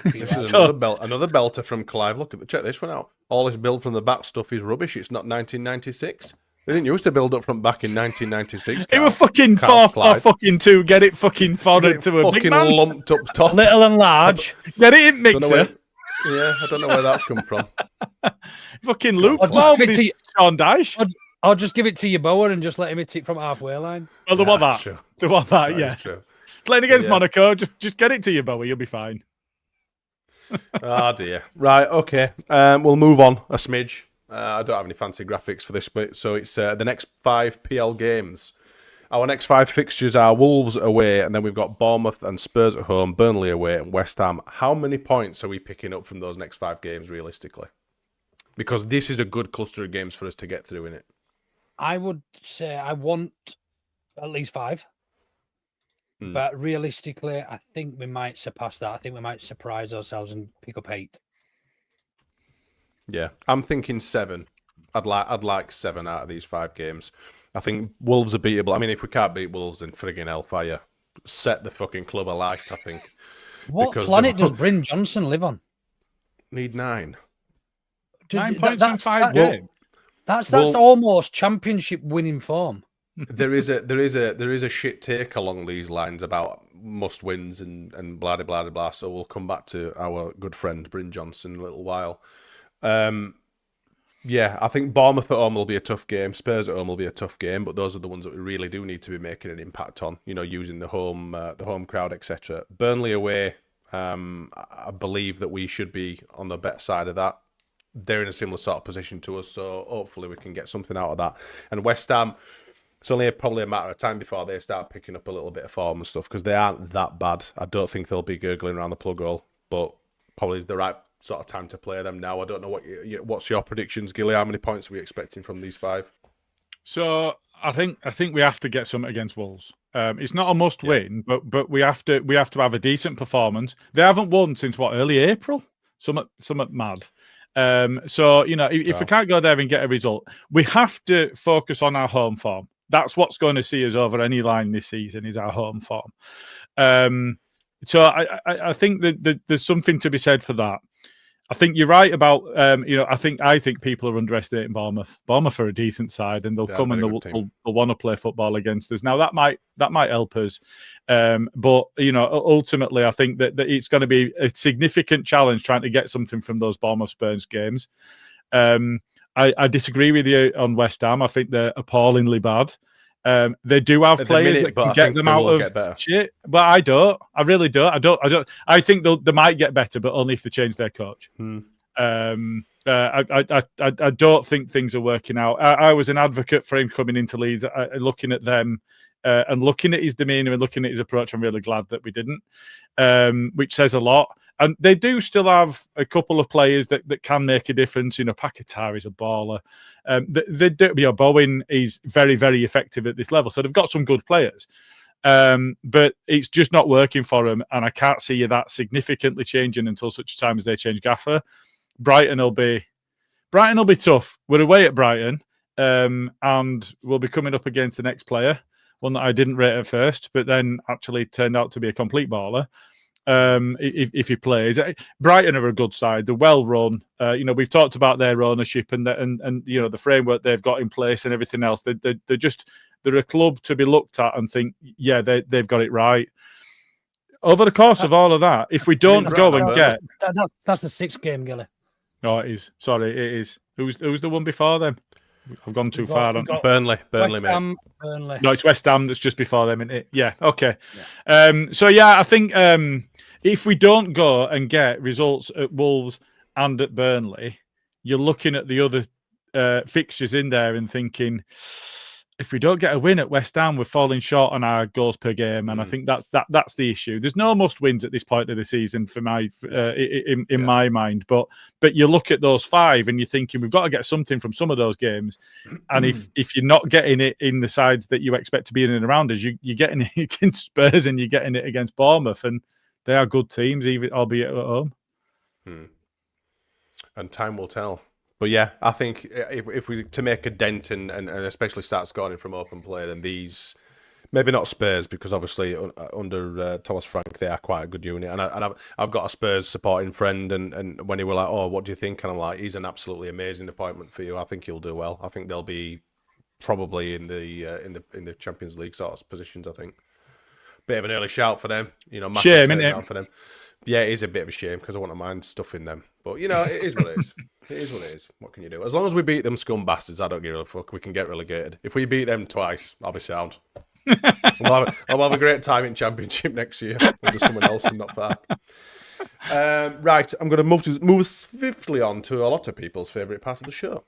This is another belter from Clive. Check this one out. All this build from the back stuff is rubbish. It's not 1996. They didn't used to build up from back in 1996. It was fucking 4-4-2. Get it fucking forward to a big man. Lumped up top. Little and large. Get it in mixer. Yeah, I don't know where that's come from. Fucking Luke. Sean Dyche. I'll just give it to Yeboah and just let him hit it from halfway line. Well, they want that. Sure. They want that, yeah. Playing against Monaco, just get it to Yeboah. You'll be fine. Oh, dear. Right, okay. We'll move on a smidge. I don't have any fancy graphics for this bit. So it's the next 5 PL games. Our next 5 fixtures are Wolves away, and then we've got Bournemouth and Spurs at home, Burnley away, and West Ham. How many points are we picking up from those next 5 games, realistically? Because this is a good cluster of games for us to get through in it. I would say I want at least 5. But realistically, I think we might surpass that. I think we might surprise ourselves and pick up 8. Yeah, I'm thinking 7. I'd like 7 out of these 5 games. I think Wolves are beatable. I mean, if we can't beat Wolves, then frigging hellfire. Set the fucking club alight, I think. What planet does Bryn Johnson live on? Need 9. 9 points in 5 games. That's almost championship winning form. There is a shit take along these lines about must wins and blah blah blah blah. So we'll come back to our good friend Bryn Johnson in a little while. Yeah, I think Bournemouth at home will be a tough game. Spurs at home will be a tough game, but those are the ones that we really do need to be making an impact on. You know, using the home crowd, etc. Burnley away, I believe that we should be on the better side of that. They're in a similar sort of position to us, so hopefully we can get something out of that. And West Ham, it's only probably a matter of time before they start picking up a little bit of form and stuff, because they aren't that bad. I don't think they'll be gurgling around the plug hole, but probably is the right sort of time to play them now. I don't know what's your predictions, Gilly? How many points are we expecting from these 5? So I think we have to get something against Wolves. It's not a must win, but we have to have a decent performance. They haven't won since early April. Something mad. So you know, if we can't go there and get a result, we have to focus on our home form. That's what's going to see us over any line this season, is our home form. So I think that there's something to be said for that. I think you're right about I think people are underestimating Bournemouth. Bournemouth are a decent side, and they'll They're a come and very they'll, good team. they'll want to play football against us. Now that might help us, but ultimately I think that it's going to be a significant challenge trying to get something from those Bournemouth Spurs games. I disagree with you on West Ham. I think they're appallingly bad. They do have At the players minute, that but can I get think them they out will of get better. shit. But I don't. I really don't. I don't. I think they might get better, but only if they change their coach. I don't think things are working out. I was an advocate for him coming into Leeds, looking at them and looking at his demeanour and looking at his approach. I'm really glad that we didn't, which says a lot. And they do still have a couple of players that can make a difference. Paquetá is a baller. Bowen is very, very effective at this level. So they've got some good players. But it's just not working for them. And I can't see that significantly changing until such time as they change gaffer. Brighton will be tough. We're away at Brighton, and we'll be coming up against the next player, one that I didn't rate at first, but then actually turned out to be a complete baller. If he plays, Brighton are a good side. They're well run. We've talked about their ownership and the framework they've got in place and everything else. They're a club to be looked at and think, yeah, they've got it right. Over the course of all of that, if we don't go and get that's the 6th game, Gilly. Oh, it is. Sorry, it is. Who's the one before them? I've gone too far. Burnley, West mate. Ham, Burnley. No, it's West Ham that's just before them, isn't it? Yeah, okay. Yeah. I think if we don't go and get results at Wolves and at Burnley, you're looking at the other fixtures in there and thinking, if we don't get a win at West Ham, we're falling short on our goals per game, and I think that's the issue. There's no must wins at this point of the season for my my mind, but you look at those 5 and you're thinking we've got to get something from some of those games, and if you're not getting it in the sides that you expect to be in and around us, you're getting it against Spurs and you're getting it against Bournemouth, and they are good teams, albeit at home. And time will tell. But yeah, I think if we to make a dent and especially start scoring from open play, then these, maybe not Spurs, because obviously under Thomas Frank they are quite a good unit. And I've got a Spurs supporting friend, and when he were like, "Oh, what do you think?" and I'm like, "He's an absolutely amazing appointment for you. I think he'll do well. I think they'll be probably in the Champions League sort of positions. I think bit of an early shout for them. Massive shame, turnaround for them. Yeah, it is a bit of a shame because I wouldn't mind stuffing them. But, it is what it is. It is what it is. What can you do? As long as we beat them scum bastards, I don't give a fuck. We can get relegated. If we beat them twice, I'll be sound. I'll have a great time in Championship next year under someone else and not far. Right, I'm going to move swiftly on to a lot of people's favourite part of the show.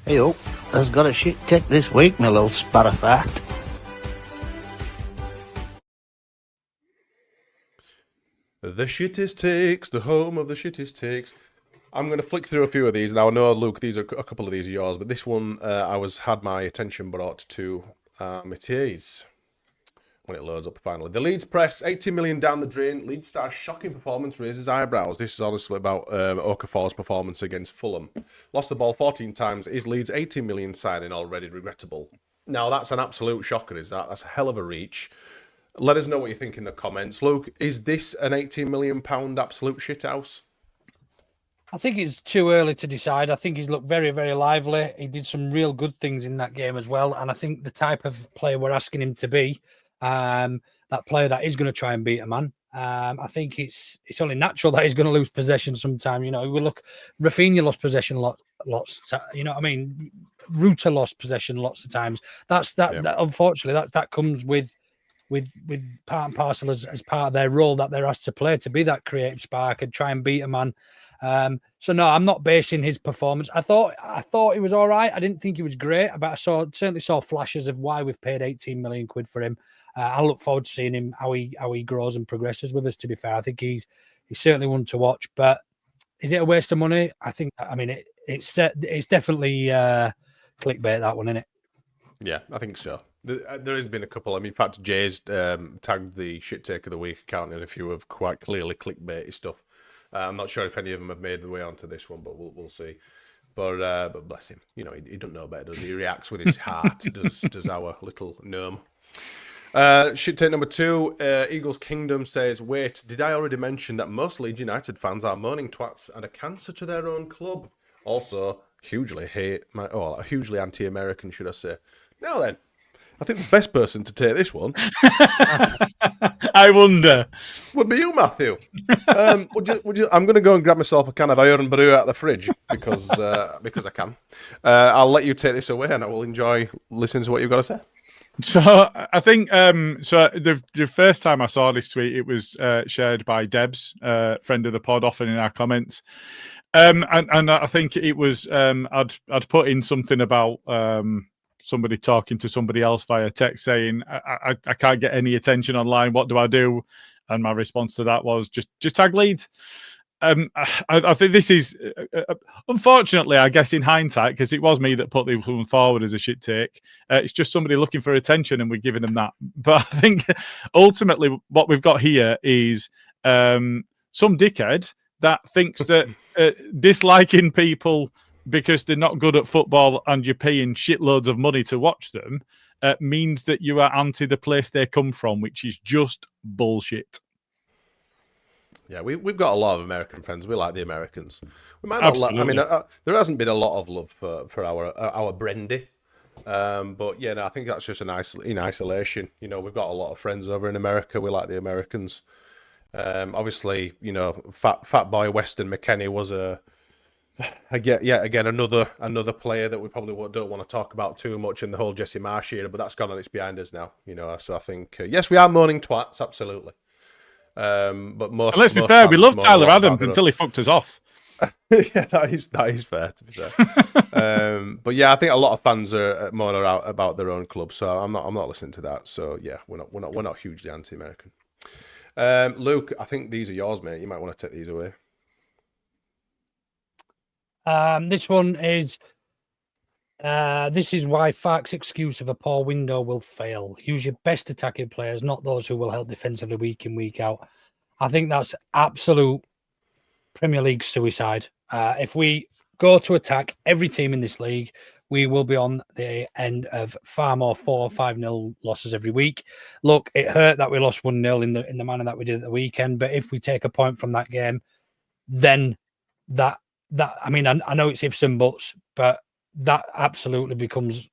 Hey, has got a shit tick this week, my little spat of fact. The shittest takes, the home of the shittest takes. I'm going to flick through a few of these. Now, I know, Luke, a couple of these are yours, but this one had my attention brought to it is when it loads up finally. The Leeds press, 80 million down the drain. Leeds star shocking performance raises eyebrows. This is honestly about Okafor's performance against Fulham. Lost the ball 14 times. Is Leeds' 80 million signing already regrettable? Now, that's an absolute shocker, is that? That's a hell of a reach. Let us know what you think in the comments. Luke, is this an £18 million absolute shithouse? I think it's too early to decide. I think he's looked very, very lively. He did some real good things in that game as well. And I think the type of player we're asking him to be, that player that is going to try and beat a man, I think it's only natural that he's going to lose possession sometimes. We look, Rafinha lost possession lots. Ruta lost possession lots of times. That unfortunately, that comes with part and parcel as part of their role that they're asked to play, to be that creative spark and try and beat a man. So no, I'm not basing his performance. I thought he was all right. I didn't think he was great, but I certainly saw flashes of why we've paid 18 million quid for him. I look forward to seeing him how he grows and progresses with us. To be fair, I think he's certainly one to watch. But is it a waste of money? It's definitely clickbait, that one, isn't it? Yeah, I think so. There has been a couple. In fact, Jay's tagged the Shit Take of the Week account in a few of quite clearly clickbaity stuff. I'm not sure if any of them have made their way onto this one, but we'll see. But bless him. He doesn't know better, does he? He reacts with his heart, does our little gnome. Shit take number 2, Eagles Kingdom says, wait, did I already mention that most Leeds United fans are moaning twats and a cancer to their own club? Also, hugely hugely anti-American, should I say. Now then, I think the best person to take this one I wonder. would be you, Matthew. Would you? I'm going to go and grab myself a can of Iron Brew out of the fridge because I can. I'll let you take this away, and I will enjoy listening to what you've got to say. So I think the first time I saw this tweet, it was shared by Debs, friend of the pod, often in our comments, and I think it was I'd put in something about somebody talking to somebody else via text saying I can't get any attention online. What do I do? And my response to that was just tag Leeds. I think this is unfortunately, I guess in hindsight, because it was me that put the one forward as a shit take. It's just somebody looking for attention, and we're giving them that. But I think ultimately, what we've got here is some dickhead that thinks that disliking people because they're not good at football and you're paying shitloads of money to watch them means that you are anti the place they come from, which is just bullshit. Yeah, we've got a lot of American friends. We like the Americans. We might not. I mean, there hasn't been a lot of love for our Brendy, but yeah, no, I think that's just in isolation. You know, we've got a lot of friends over in America. We like the Americans. Obviously, you know, Fat Boy Weston McKennie was again another player that we probably don't want to talk about too much in the whole Jesse Marsh era, but that's gone and it's behind us now. You know, so I think yes, we are moaning twats, absolutely. But let's be fair, we loved Tyler Adams until he fucked us off. Yeah, that is fair, to be fair. But yeah, I think a lot of fans are more about their own club, so I'm not listening to that. So yeah, we're not hugely anti-American. Luke, I think these are yours, mate. You might want to take these away. This one is. This is why Fark's excuse of a poor window will fail. Use your best attacking players, not those who will help defensively week in, week out. I think that's absolute Premier League suicide. If we go to attack every team in this league, we will be on the end of far more 4 or 5-0 losses every week. Look, it hurt that we lost 1-0 in the manner that we did at the weekend, but if we take a point from that game, then that I mean, I know it's ifs and buts, but that absolutely becomes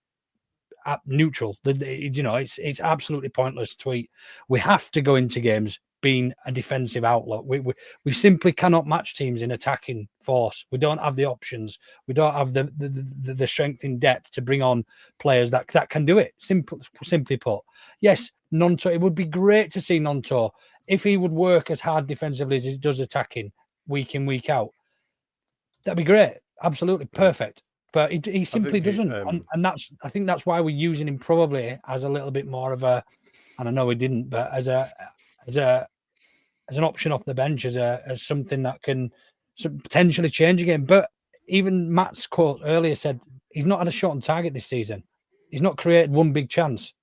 neutral. You know, it's absolutely pointless tweet. We have to go into games being a defensive outlook. We simply cannot match teams in attacking force. We don't have the options. We don't have the strength in depth to bring on players that can do it. Simply put, yes, Nonto. It would be great to see Nonto if he would work as hard defensively as he does attacking week in, week out. That'd be great. Absolutely perfect. But he simply doesn't, and I think that's why we're using him probably as a little bit more of a, and I know he didn't, but as an option off the bench, as something that can potentially change a game. But even Matt's quote earlier said he's not had a shot on target this season. He's not created one big chance.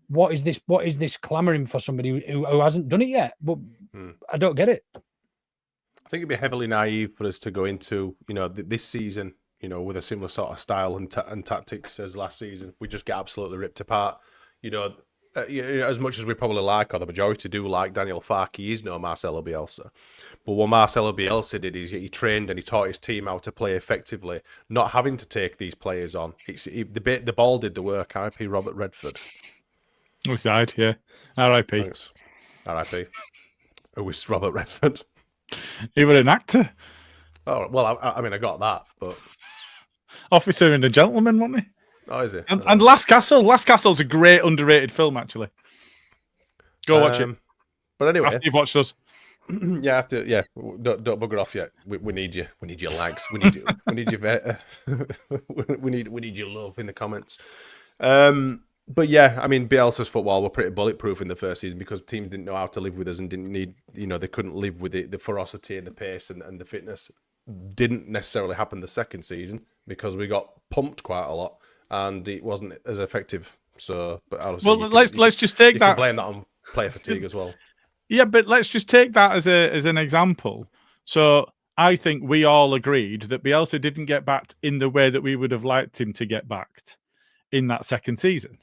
What is this? What is this clamoring for somebody who hasn't done it yet? But I don't get it. I think it'd be heavily naive for us to go into, you know, this season, you know, with a similar sort of style and tactics as last season. We just get absolutely ripped apart. You know, as much as we probably like, or the majority do like, Daniel Farke, he is no Marcelo Bielsa. But what Marcelo Bielsa did is he trained and he taught his team how to play effectively, not having to take these players on. The ball did the work. R.I.P. Robert Redford. Who's died? Yeah. R.I.P. Thanks. R.I.P. Who was Robert Redford? He was an actor. Oh, well, I mean, I got that, but... Officer and a Gentleman, wasn't he? Oh, is he? And Last Castle. Last Castle's a great underrated film, actually. Go watch it. But anyway, after you've watched us. Yeah, after don't bugger off yet. We need you. We need your likes. We need you. We need your we need your love in the comments. But yeah, I mean, Bielsa's football were pretty bulletproof in the first season because teams didn't know how to live with us and didn't need, you know, they couldn't live with it. The ferocity and the pace and the fitness didn't necessarily happen the second season because we got pumped quite a lot and it wasn't as effective. So, but obviously, well, let's just take that. You can blame that on player fatigue as well. Yeah, but let's just take that as an example. So I think we all agreed that Bielsa didn't get backed in the way that we would have liked him to get backed in that second season.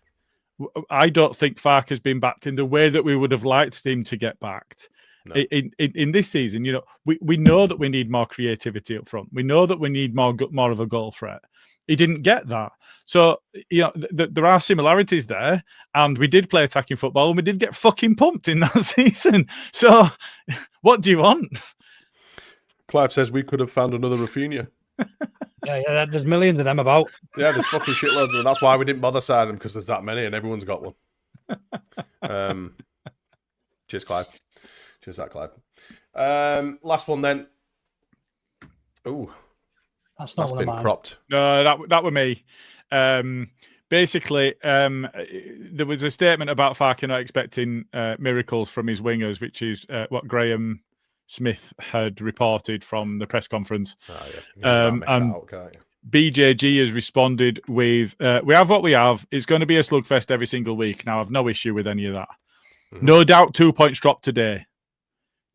I don't think Farke has been backed in the way that we would have liked him to get backed. No. In this season, we know that we need more creativity up front. We know that we need more of a goal threat. He didn't get that. So, there are similarities there. And we did play attacking football and we did get fucking pumped in that season. So, what do you want? Clive says we could have found another Rafinha. Yeah, there's millions of them about. Yeah, there's fucking shitloads of them. That's why we didn't bother signing them, because there's that many and everyone's got one. Cheers, Clive. Cheers, that Clive. Last one then. Ooh, that's not been cropped. No, that were me. Basically, there was a statement about Farke not expecting miracles from his wingers, which is what Graham Smith had reported from the press conference. And BJG has responded with, we have what we have. It's going to be a slugfest every single week. Now, I've no issue with any of that. Mm-hmm. No doubt 2 points dropped today.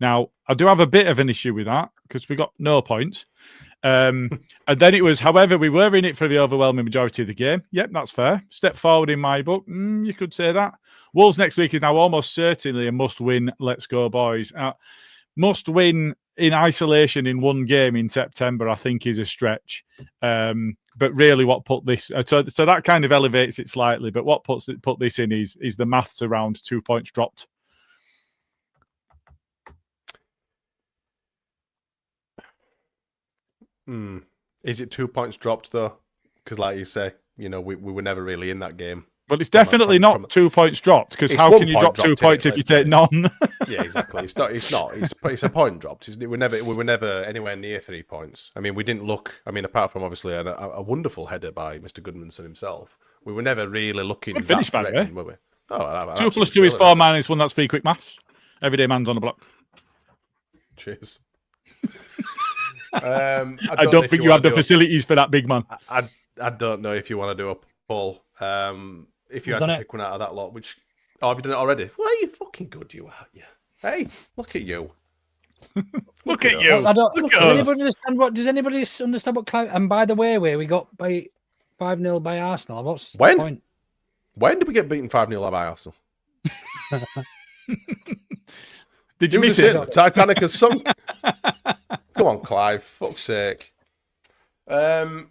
Now, I do have a bit of an issue with that because we got no points. And then it was, however, we were in it for the overwhelming majority of the game. Yep, that's fair. Step forward in my book. You could say that. Wolves next week is now almost certainly a must-win. Let's go, boys. Must win in isolation in one game in September, I think, is a stretch. But really, what put this so that kind of elevates it slightly. But what put this in is the maths around 2 points dropped. Is it 2 points dropped though? Because, like you say, we were never really in that game. Well, it's definitely not 2 points dropped, because how can you drop 2 points if you take none? Yeah, exactly. It's not. It's a point dropped. We were never anywhere near 3 points. I mean, we didn't look. I mean, apart from obviously a wonderful header by Mr. Goodmanson himself, we were never really looking. Good finish, by the way. Were we? Oh, 2 + 2 is 4 -1. That's free quick maths. Everyday man's on the block. Cheers. I don't think you have the facilities for that, big man. I don't know if you want to do a poll. If you had to pick one out of that lot, have you done it already? Well, you fucking good, you are. Yeah. Hey, look at you. Look at you. Does anybody understand what Clive? And by the way, we got by 5-0 by Arsenal. What's the point? When did we get beaten 5-0 by Arsenal? Did you miss it? Titanic has sunk. Come on, Clive. Fuck's sake. Yeah,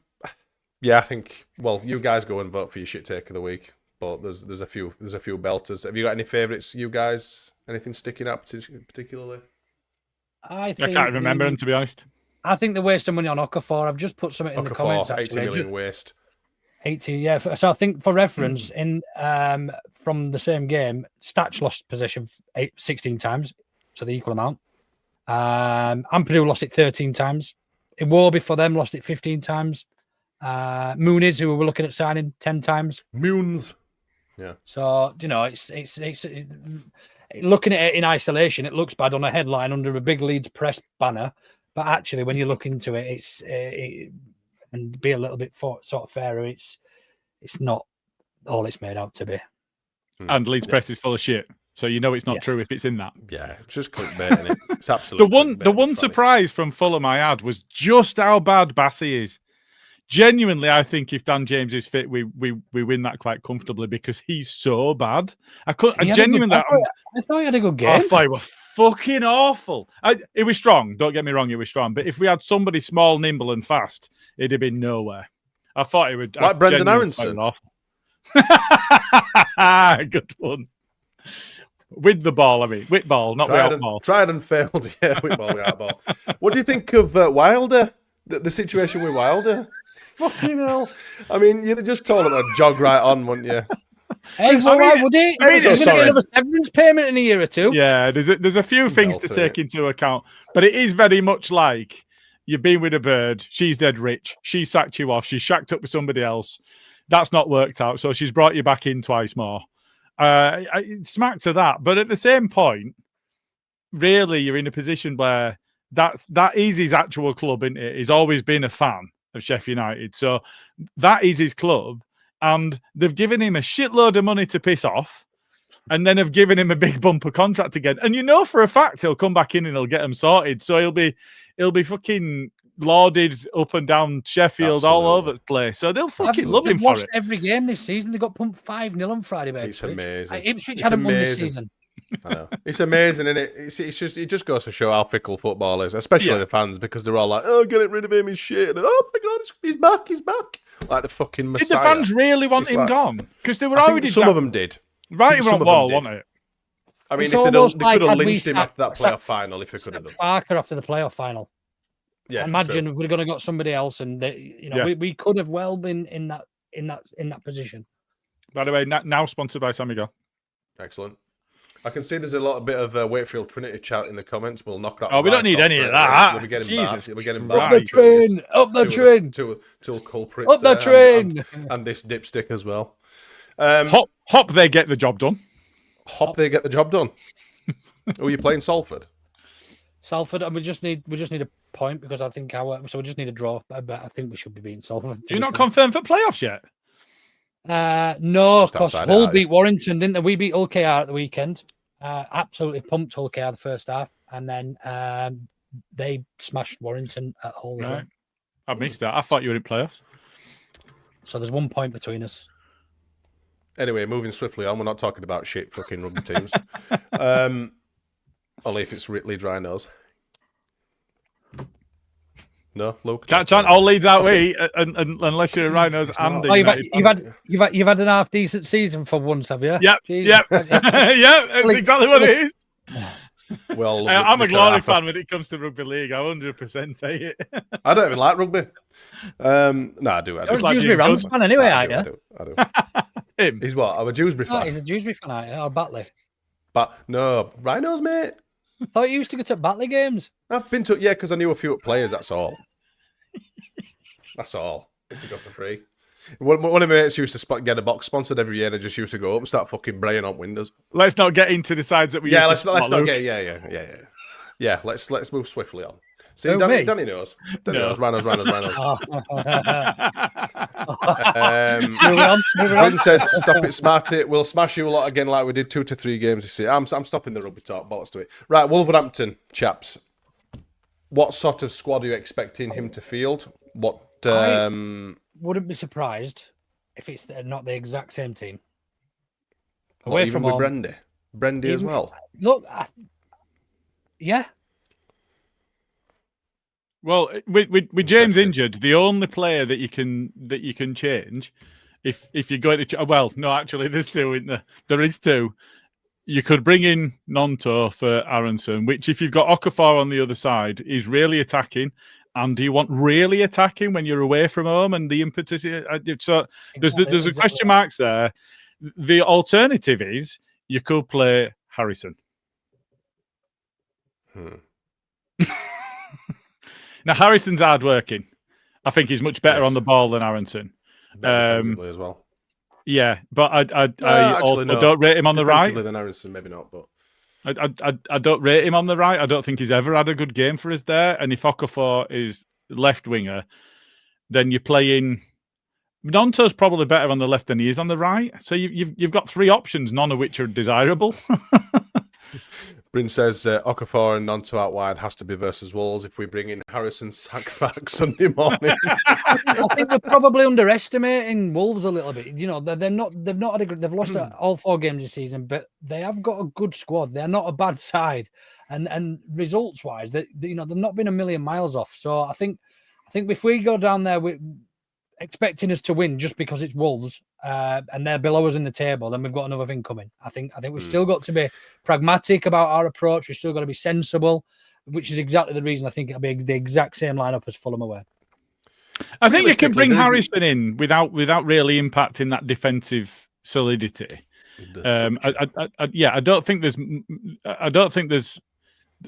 I think. Well, you guys go and vote for your shit take of the week. But there's a few belters. Have you got any favourites, you guys? Anything sticking out particularly? I can't remember them, to be honest. I think they're wasting money on Okafor. I've just put something in the comments. 80 million waste. 80, yeah. So I think, for reference, in from the same game, Statch lost possession 16 times, so the equal amount. Ampadu lost it 13 times. Iwobi for them lost it 15 times. Moonies, who we were looking at signing, 10 times. Moons. Yeah. So, it's looking at it in isolation, it looks bad on a headline under a big Leeds press banner. But actually, when you look into it, and be a little bit sort of fairer, it's not all it's made out to be. And Leeds press is full of shit. So it's not true if it's in that. Yeah, it's just clickbait, isn't it? It's absolutely the one surprise from Fulham I had was just how bad Bassey is. Genuinely, I think if Dan James is fit, we win that quite comfortably because he's so bad. I thought he had a good game. I thought he was fucking awful. It was strong. Don't get me wrong, it was strong. But if we had somebody small, nimble, and fast, it'd have been nowhere. I thought it would. Like Brendan Aronson. Good one. With the ball, with ball, not without ball. Tried and failed. Yeah, with ball, without ball. What do you think of Wilder? The situation with Wilder? Fucking hell. I mean, you'd have just told him to jog right on, wouldn't you? Hey, why would he? He's going to get another severance payment in a year or two. Yeah, there's a few things to take into account. But it is very much like you've been with a bird, she's dead rich, she sacked you off, she's shacked up with somebody else. That's not worked out, so she's brought you back in twice more. Smack to that. But at the same point, really, you're in a position where that is his actual club, isn't it? He's always been a fan of Sheffield United. So that is his club. And they've given him a shitload of money to piss off. And then have given him a big bumper contract again. And for a fact he'll come back in and he'll get them sorted. So he'll be fucking lauded up and down Sheffield, all over the place. So they'll fucking love him They've for lost it. every game this season. They got pumped 5-0 on Friday by It's Ipswich. amazing. Ipswich It's hadn't won this amazing. season. I know. It's amazing, isn't it? It just goes to show how fickle football is, especially the fans, because they're all like, "Oh, get rid of him, he's shit." And, "Oh my god, he's back, he's back!" Like the fucking Messiah. Did the fans really want him gone? Because they were I already think some of them did. right some on of wall, them did. wasn't it? I mean, It's if they almost could like have had we lynched him after that playoff sacked- final if they could have done. Farker after the playoff final. Yeah, Imagine true. if we'd have gone and got somebody else, and we could have well been in that position. By the way, now sponsored by San Miguel. Excellent. I can see there's a lot of bit of Wakefield Trinity chat in the comments. We'll knock that. Oh, we don't need any of that. We'll be getting Jesus back. We're getting Christ. Up the train! Up the train! Two culprits. Up the there, train! and this dipstick as well. Hop, they get the job done. Hop, they get the job done. Who are you playing, Salford? Salford, and we just need a point because I think we just need a draw. But I think we should be beating Salford. You're not confirmed for playoffs yet. No, Just because outside Hull it, beat Warrington, didn't they? We beat Hull KR at the weekend. Absolutely pumped Hull KR the first half, and then they smashed Warrington at Hull. as well. Right. I missed that. I thought you were in playoffs. So there's 1 point between us. Anyway, moving swiftly on. We're not talking about shit fucking rugby teams. Only if it's Leeds Rhinos. No, Luke. Can't chant all Leeds out way, unless you're a Rhinos and. Oh, you've had an half decent season for once, have you? Yep. Jesus. Yep. Yeah, that's exactly what it is. Well, I'm a Mr. Glory Harper. fan when it comes to rugby league. I 100% say it. I don't even like rugby. No, I do. You're a like Dewsbury being Rams good. fan anyway, I aren't do. you? I do. Him. He's what? I'm a Dewsbury Oh, fan. he's a Dewsbury fan, aren't you? Or Batley. But no, Rhinos, mate. I thought you used to go to Batley games. I've been to because I knew a few players. That's all. That's all. Used to go for free. One of my mates used to get a box sponsored every year, and I just used to go up and start fucking braying on windows. Let's not get into the sides that we. Yeah, used let's to not Luke. get yeah. Let's move swiftly on. See, Who, Danny me? knows. No. Knows. Rhinos. Moving on. Bryn says, "Stop it, Smarty. We'll smash you a lot again, like we did 2 to 3 games this year." I'm stopping the rugby talk. Bollocks to it. Right, Wolverhampton chaps. What sort of squad are you expecting him to field? What? Wouldn't be surprised if it's not the exact same team. What, Away even from with home. Brendy as well. Look, yeah. Well, with James injured, the only player that you can change, if you're going to well, no, actually, there's two, isn't there? There is two. You could bring in Nonto for Aronson, which if you've got Okafor on the other side, is really attacking. And do you want really attacking when you're away from home and the impetus? So there's a question marks there. The alternative is you could play Harrison. Now Harrison's hard working. I think he's much better Yes. on the ball than Aronson. Better defensively as well. Yeah, but I actually, also no. don't rate him on the right. Defensively than Aronson, maybe not, but I don't rate him on the right. I don't think he's ever had a good game for us there. And if Okafor is left winger, then you're playing. Nonto's probably better on the left than he is on the right. So you've got 3 options, none of which are desirable. Bryn says Okafor and Nonto out wide has to be versus Wolves. If we bring in Harrison Sackfack Sunday morning, I think we're probably underestimating Wolves a little bit. You know, they've lost all 4 games this season, but they have got a good squad. They're not a bad side, and results wise, they've not been a million miles off. So I think if we go down there with expecting us to win just because it's Wolves and they're below us in the table, then we've got another thing coming. I think we've still got to be pragmatic about our approach. We've still got to be sensible, which is exactly the reason I think it'll be the exact same lineup as Fulham away. I think you can bring Realistically, Harrison in without really impacting that defensive solidity. I don't think there's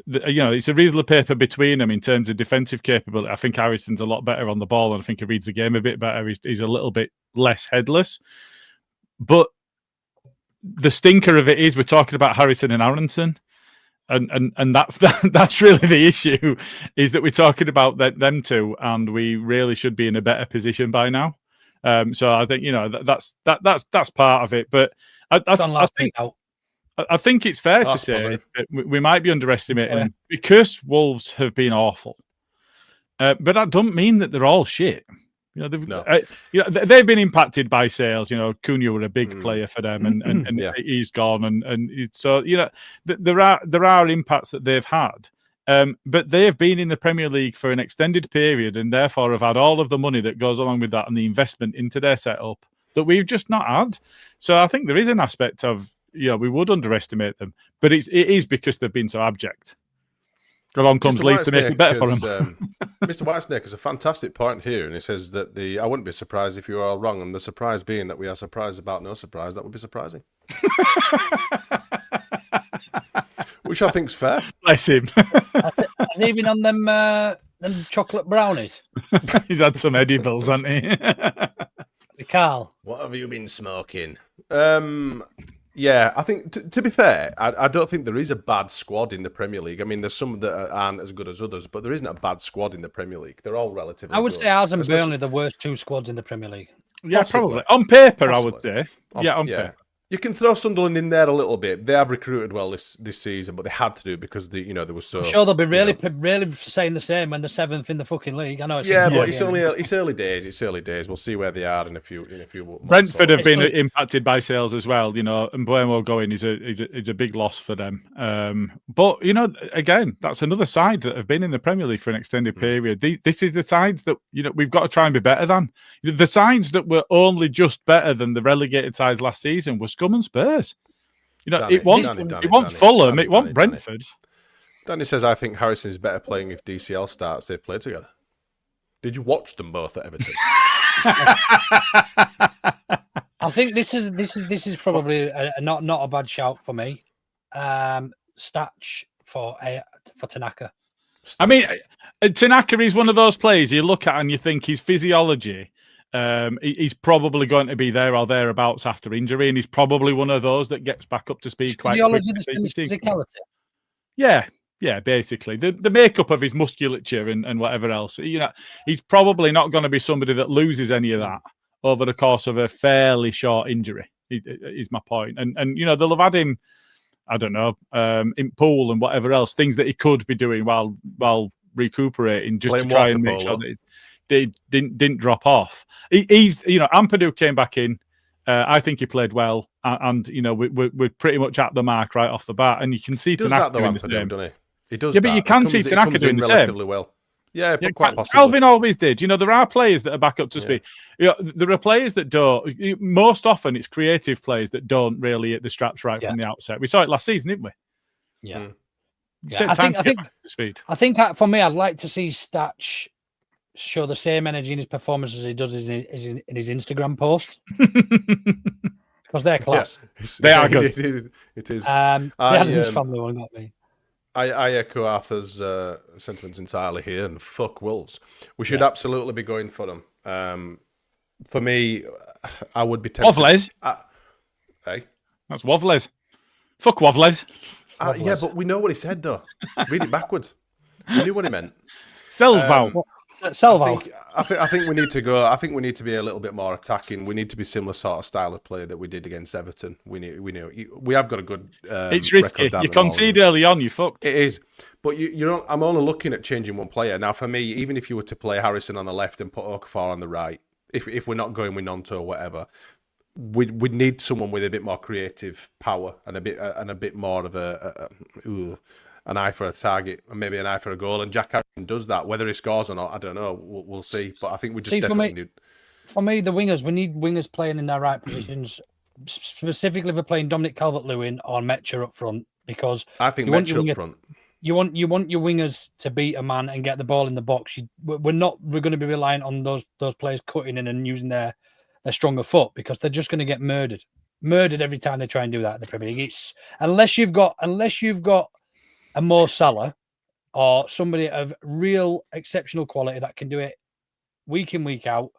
it's a reasonable paper between them in terms of defensive capability. I think Harrison's a lot better on the ball, and I think he reads the game a bit better. He's a little bit less headless. But the stinker of it is we're talking about Harrison and Aronson, and that's really the issue, is that we're talking about them two, and we really should be in a better position by now. So I think that's part of it. But I think it's fair to say that we might be underestimating them because Wolves have been awful. But that doesn't mean that they're all shit. No. They've been impacted by sales. Cunha were a big player for them, and Yeah. he's gone, and so there are impacts that they've had. But they have been in the Premier League for an extended period, and therefore have had all of the money that goes along with that and the investment into their setup that we've just not had. So I think there is an aspect of we would underestimate them, but it is because they've been so abject. Along comes Leeds to make it better for them. Mr. Whitesnake has a fantastic point here, and he says that I wouldn't be surprised if you were all wrong, and the surprise being that we are surprised about no surprise. That would be surprising. Which I think's fair. Bless him. Has he been on them chocolate brownies? He's had some edibles, hasn't he? With Carl. What have you been smoking? Yeah, I think, to be fair, I don't think there is a bad squad in the Premier League. I mean, there's some that aren't as good as others, but there isn't a bad squad in the Premier League. They're all relatively I would good. say ours and Burnley are the worst two squads in the Premier League. Yeah, Possibly. probably. On paper, Possibly. I would say. On paper. You can throw Sunderland in there a little bit. They have recruited well this season, but they had to do it because they were so. I'm sure they'll be really saying the same when they're 7th in the fucking league. I know it's but it's early days. It's early days. We'll see where they are in a few months. Brentford have been impacted by sales as well, and Buemo going is a big loss for them. But again, that's another side that have been in the Premier League for an extended period. This is the sides that we've got to try and be better than. The sides that were only just better than the relegated sides last season were Scum and Spurs. It wasn't Fulham, it wasn't Brentford. Danny says, I think Harrison is better playing if DCL starts. They've played together. Did you watch them both at Everton? I think this is probably not a bad shout for me. Stach for Tanaka. I mean, Tanaka is one of those players you look at and you think his physiology. He's probably going to be there or thereabouts after injury, and he's probably one of those that gets back up to speed quite quickly. Physicality. Yeah, basically the makeup of his musculature and whatever else. He's probably not going to be somebody that loses any of that over the course of a fairly short injury. Is my point. And they'll have had him, I don't know, in pool and whatever else, things that he could be doing while recuperating, just to try and make sure that they didn't drop off. Ampadu came back in. I think he played well, and we're pretty much at the mark right off the bat. And you can see Tanaka doing the same. Doesn't he? He does. Yeah, but you can see Tanaka doing the same relatively well. Yeah, quite possibly. Calvin always did. There are players that are back up to speed. There are players that don't. Most often, it's creative players that don't really hit the straps right from the outset. We saw it last season, didn't we? Yeah. I think for me, I'd like to see Stach show the same energy in his performance as he does in his Instagram post, because they're class. Yeah, they are good. It is. The Adams family one got me. I echo Arthur's sentiments entirely here, and fuck Wolves. We should absolutely be going for them. For me, I would be tempted. Wovles. Hey, that's Wovles. Fuck Wovles. Yeah, but we know what he said though. Read it backwards. We knew what he meant. Selval. I think we need to go. I think we need to be a little bit more attacking. We need to be similar sort of style of play that we did against Everton. We have got a good. It's risky. You concede early on, you fucked. It is, but I'm only looking at changing one player now. For me, even if you were to play Harrison on the left and put Okafor on the right, if we're not going with Nonto or whatever, we'd need someone with a bit more creative power and a bit more of an eye for a target and maybe an eye for a goal. And Jack Harrison does that. Whether he scores or not, I don't know. We'll see. But I think we just definitely need. For me, the wingers, we need wingers playing in their right positions. Specifically, for playing Dominic Calvert-Lewin or Metcher up front, because I think Metcher up front. You want your wingers to beat a man and get the ball in the box. We're going to be relying on those players cutting in and using their stronger foot, because they're just going to get murdered every time they try and do that in the Premier League. Unless you've got a Mo Salah or somebody of real exceptional quality that can do it week in, week out,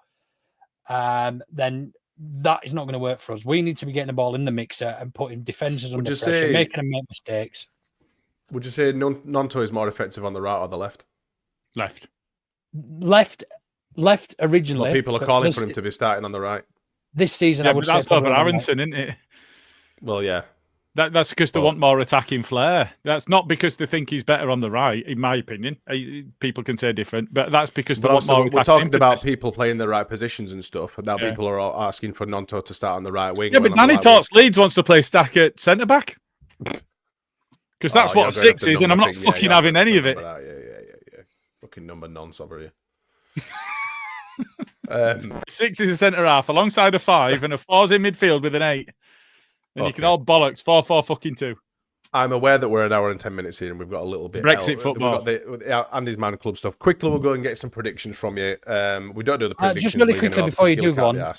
then that is not going to work for us. We need to be getting the ball in the mixer and putting defenders under pressure, making them make mistakes. Would you say Nonto is more effective on the right or the left? Left originally. Well, people are calling for him to be starting on the right. This season, I would say that's over Aronson, isn't it? Well, yeah. That's because they want more attacking flair. That's not because they think he's better on the right, in my opinion. People can say different, but that's because they want more attacking. We're talking about people playing the right positions and stuff, and now people are all asking for Nonto to start on the right wing. Yeah, but Danny Talks Leeds wants to play Stack at centre back because that's what a 6 is, and I'm not fucking having any of it. Yeah. Fucking number nonce over here. 6 is a centre half alongside a 5, and a 4's in midfield with an 8. And you can all bollocks 4-4-2. I'm aware that we're an hour and 10 minutes here, and we've got a little bit Brexit football. We've got Andy's Man Club stuff. Quickly, we'll go and get some predictions from you. We don't do the predictions. Just really quickly before you do go on.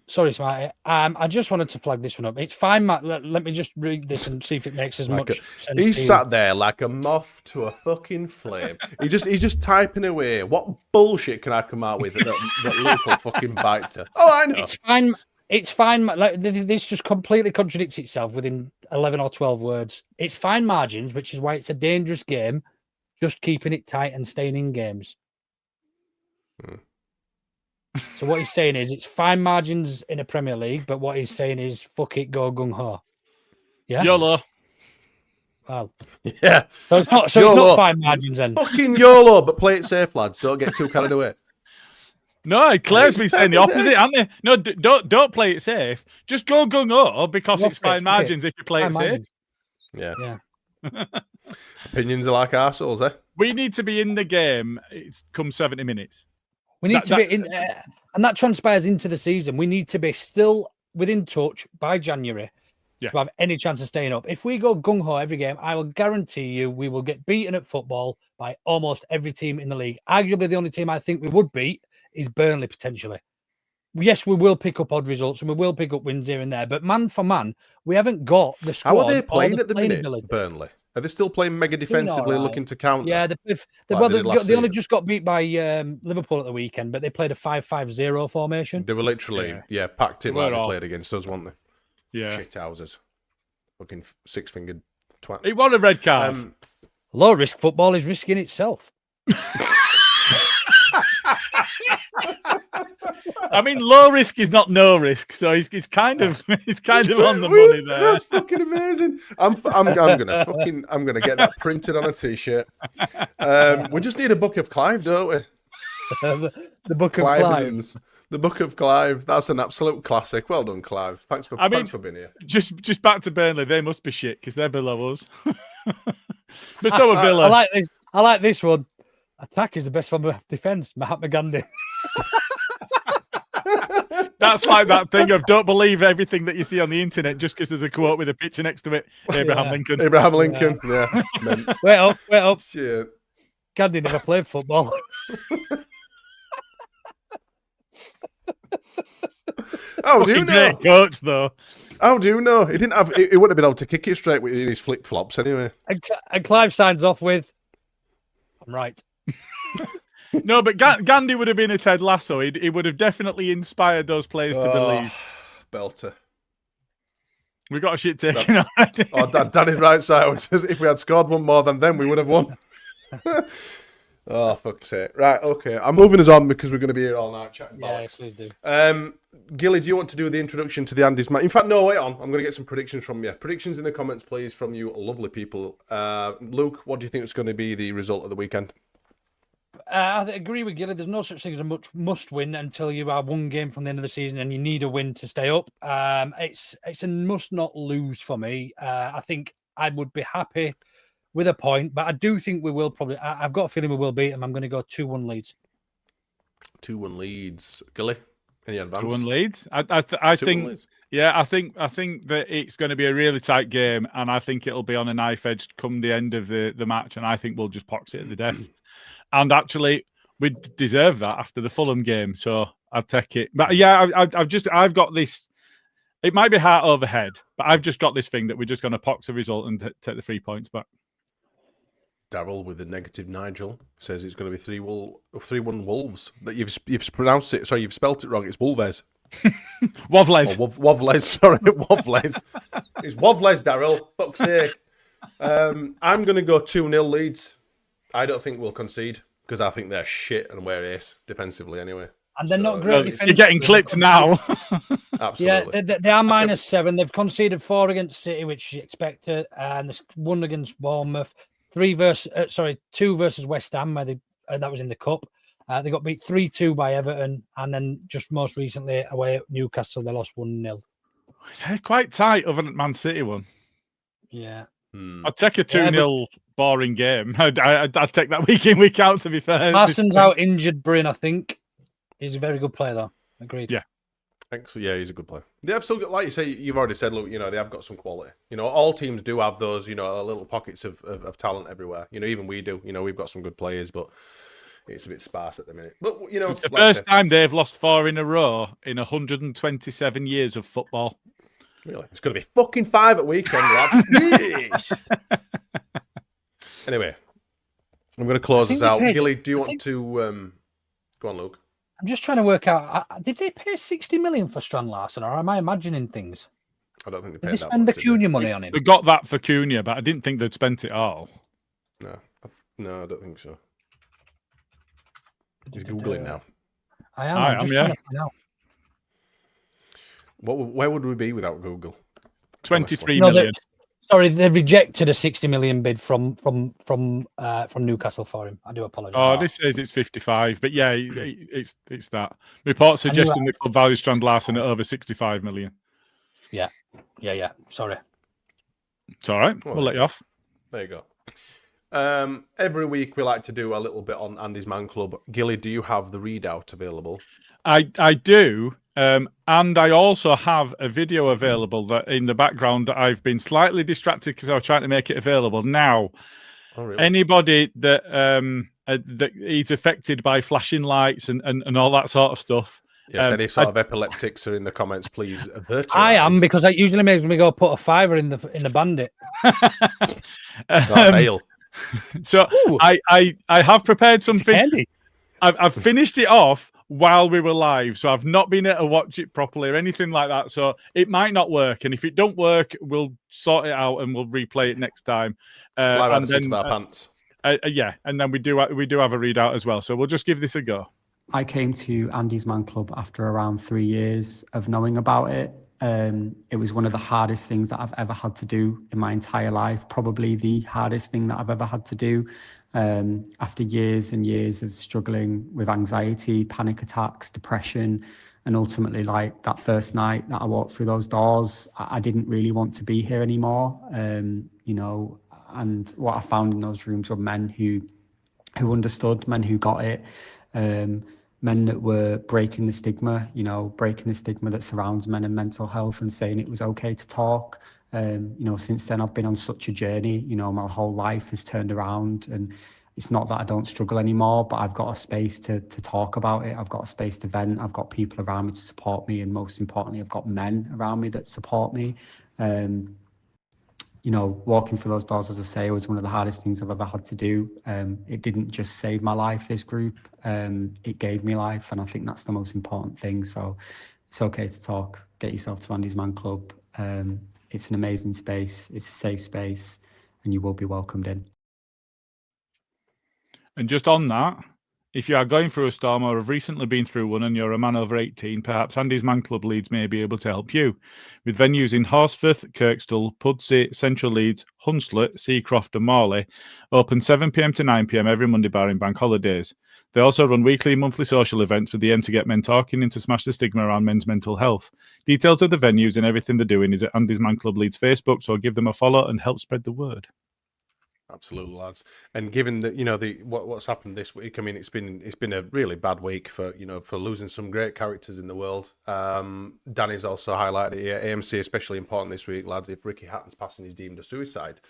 Sorry, Smarty. I just wanted to flag this one up. It's fine, Matt. Let me just read this and see if it makes as much sense. He's sat there like a moth to a fucking flame. He's just typing away. What bullshit can I come out with that Luke will fucking bite to? Oh, I know. It's fine. It's fine. Like, this just completely contradicts itself within 11 or 12 words. It's fine margins, which is why it's a dangerous game. Just keeping it tight and staying in games. So what he's saying is it's fine margins in a Premier League, but what he's saying is fuck it, go gung ho. Yeah. YOLO. Well, yeah. So it's not. So YOLO. It's not fine margins then. Fucking YOLO, but play it safe, lads. Don't get too carried away. No, Claire's been saying the opposite, hasn't they? No, don't play it safe. Just go gung ho because it's fine margins if you play it safe. Yeah. Opinions are like arseholes, eh? We need to be in the game. It's come 70 minutes. We need to be in, and that transpires into the season. We need to be still within touch by January to have any chance of staying up. If we go gung ho every game, I will guarantee you we will get beaten at football by almost every team in the league. Arguably, the only team I think we would beat is Burnley potentially. Yes, we will pick up odd results and we will pick up wins here and there, but man for man, we haven't got the squad. How are they playing at the minute, Burnley? Are they still playing mega defensively, looking to counter? Yeah, they only just got beat by Liverpool at the weekend, but they played a 5-5-0 formation. They were literally, packed in like they played against us, weren't they? Yeah. Shit houses. Fucking six-fingered twats. It was a red card. Low-risk football is risking itself. I mean, low risk is not no risk, so he's kind of on the money there. That's fucking amazing. I'm gonna get that printed on a t-shirt. We just need a book of Clive, don't we? the book of Clive. The book of Clive. That's an absolute classic. Well done, Clive. Thanks for being here. Just back to Burnley. They must be shit because they're below us. But so are Villa. I like this one. Attack is the best form of defence. Mahatma Gandhi. That's like that thing of don't believe everything that you see on the internet just because there's a quote with a picture next to it. Abraham Lincoln. Abraham Lincoln. Yeah. Wait up. Shit. Gandhi never played football. How do you know? Great coach though. How do you know? He didn't have. He wouldn't have been able to kick it straight with his flip flops anyway. And Clive signs off with, "I'm right." No, but Gandhi would have been a Ted Lasso. He would have definitely inspired those players to believe. Belter. We got a shit taken already. Danny's right side. If we had scored one more than them, we would have won. Oh, fuck's sake. Right, okay. I'm moving us on because we're going to be here all night chatting about it. Please do. Gilly, do you want to do the introduction to the Andy's Man? In fact, no, wait on. I'm going to get some predictions from you. Predictions in the comments, please, from you lovely people. Luke, what do you think is going to be the result of the weekend? I agree with Gilly. There's no such thing as a must win until you are one game from the end of the season and you need a win to stay up. It's a must not lose for me. I think I would be happy with a point, but I do think we will probably. I've got a feeling we will beat them. I'm going to go 2-1 Leeds. 2-1 Leeds. Gilly, any advance? 2-1 Leeds. I think. Leeds. Yeah, I think that it's going to be a really tight game, and I think it'll be on a knife edge come the end of the match, and I think we'll just pox it at the death. And actually, we deserve that after the Fulham game, so I'll take it. But yeah, I've got this. It might be heart over head, but I've just got this thing that we're just going to pox a result and take the 3 points back. Daryl with the negative Nigel says it's going to be 3-1 Wolves. That you've pronounced it. Sorry, you've spelt it wrong. It's Wolves. Wovles. Wovles. Sorry, Wovles. It's Wovles, Daryl. Fuck's sake. I'm going to go 2-0 Leeds. I don't think we'll concede because I think they're shit and we're ace defensively anyway. And they're not great defensively. You're getting clipped now. Absolutely. Yeah, they are -7. They've conceded 4 against City, which you expected, and there's 1 against Bournemouth. 2 versus West Ham, where that was in the cup. They got beat 3-2 by Everton, and then just most recently away at Newcastle, they lost 1-0. Quite tight, other than Man City one. Yeah. I'd take a 2-0 boring game. I'd take that week in, week out, to be fair. Larson's out injured, Bryn, I think. He's a very good player, though. Agreed. Yeah. Excellent. Yeah, he's a good player. They have still got, like you say, you've already said, look, they have got some quality. All teams do have those, little pockets of talent everywhere. Even we do. We've got some good players, but it's a bit sparse at the minute. But, it's the first time they've lost 4 in a row in 127 years of football. Really? It's going to be fucking 5 at weekend, lads. Anyway, I'm going to close this out. Gilly, do you want to go on, Luke? I'm just trying to work out. Did they pay 60 million for Strand Larsen, or am I imagining things? I don't think they paid that. Did they spend the Cunha money on him? They got that for Cunha, but I didn't think they'd spent it all. No, I don't think so. He's Googling now. I am. I'm just trying to find out. Where would we be without Google? 23 million. They rejected a 60 million bid from Newcastle for him. I do apologise. Oh, this says it's 55, but yeah, it's that. Report suggesting the club value Strand Larsen at over 65 million. Yeah. Sorry. It's all right. We'll let you off. There you go. Every week we like to do a little bit on Andy's Man Club. Gilly, do you have the readout available? I do. And I also have a video available that in the background that I've been slightly distracted because I was trying to make it available. Now, anybody that that is affected by flashing lights and all that sort of stuff. Yes, any sort of epileptics are in the comments, please. I am, because that usually makes me go put a fiver in the bandit. So I have prepared something. I've finished it off while we were live, so I've not been able to watch it properly or anything like that. So it might not work, and if it don't work, we'll sort it out and we'll replay it next time. Fly by the seat of our pants. Yeah, and then we do have a readout as well. So we'll just give this a go. I came to Andy's Man Club after around 3 years of knowing about it. It was one of the hardest things that I've ever had to do in my entire life. Probably the hardest thing that I've ever had to do. After years and years of struggling with anxiety, panic attacks, depression, and ultimately, like that first night that I walked through those doors, I didn't really want to be here anymore. And what I found in those rooms were men who understood, men who got it, men that were breaking the stigma, breaking the stigma that surrounds men and mental health, and saying it was okay to talk. Since then I've been on such a journey. My whole life has turned around, and it's not that I don't struggle anymore, but I've got a space to talk about it. I've got a space to vent. I've got people around me to support me, and most importantly, I've got men around me that support me. Walking through those doors, as I say, was one of the hardest things I've ever had to do. It didn't just save my life, this group. It gave me life, and I think that's the most important thing. So it's okay to talk. Get yourself to Andy's Man Club. It's an amazing space. It's a safe space, and you will be welcomed in. And just on that, if you are going through a storm or have recently been through one and you're a man over 18, perhaps Andy's Man Club Leeds may be able to help you. With venues in Horsforth, Kirkstall, Pudsey, Central Leeds, Hunslet, Seacroft and Morley, open 7 p.m. to 9 p.m. every Monday barring bank holidays. They also run weekly and monthly social events with the aim to get men talking and to smash the stigma around men's mental health. Details of the venues and everything they're doing is at Andy's Man Club Leeds Facebook, so give them a follow and help spread the word. Absolutely, lads. And given that what's happened this week, I mean, it's been a really bad week for losing some great characters in the world. Danny's also highlighted it here. AMC especially important this week, lads. If Ricky Hatton's passing is deemed a suicide,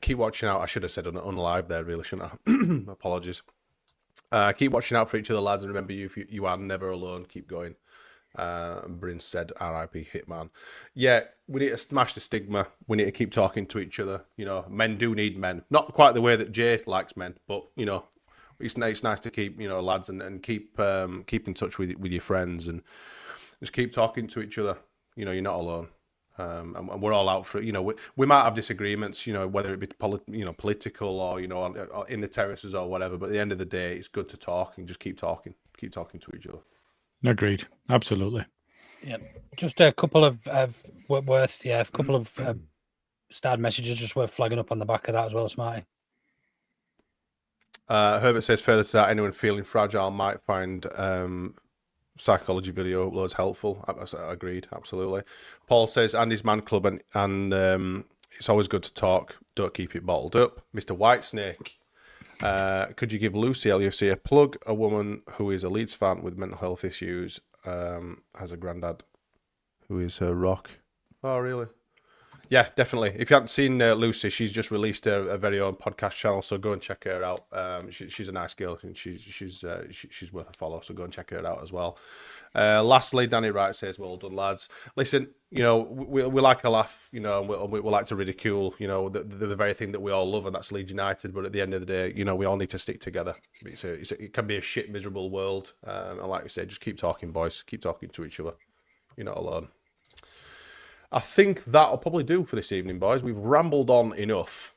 keep watching out. I should have said on live there, really, shouldn't I? Apologies. Keep watching out for each other, lads, and remember, you are never alone. Keep going. Bryn said, R.I.P. Hitman. Yeah, we need to smash the stigma. We need to keep talking to each other. Men do need men. Not quite the way that Jay likes men, but it's nice to keep lads and keep in touch with your friends and just keep talking to each other. You're not alone. And we're all out for it. We might have disagreements, whether it be political or in the terraces or whatever. But at the end of the day, it's good to talk and just keep talking to each other. Agreed. Absolutely. Just a couple of starred messages just worth flagging up on the back of that as well, Smarty. Herbert says further to that, anyone feeling fragile might find psychology video uploads helpful. Agreed, absolutely. Paul says Andy's Man Club and it's always good to talk. Don't keep it bottled up. Mr. Whitesnake, could you give Lucy LUFC a plug? A woman who is a Leeds fan with mental health issues, has a granddad who is her rock. Oh, really? Yeah, definitely. If you haven't seen Lucy, she's just released her very own podcast channel, so go and check her out. She's a nice girl, and she's worth a follow, so go and check her out as well. Lastly, Danny Wright says, well done, lads. Listen, we like a laugh, and we like to ridicule, the very thing that we all love, and that's Leeds United, but at the end of the day, we all need to stick together. It can be a shit, miserable world, and like we said, just keep talking, boys. Keep talking to each other. You're not alone. I think that'll probably do for this evening, boys. We've rambled on enough.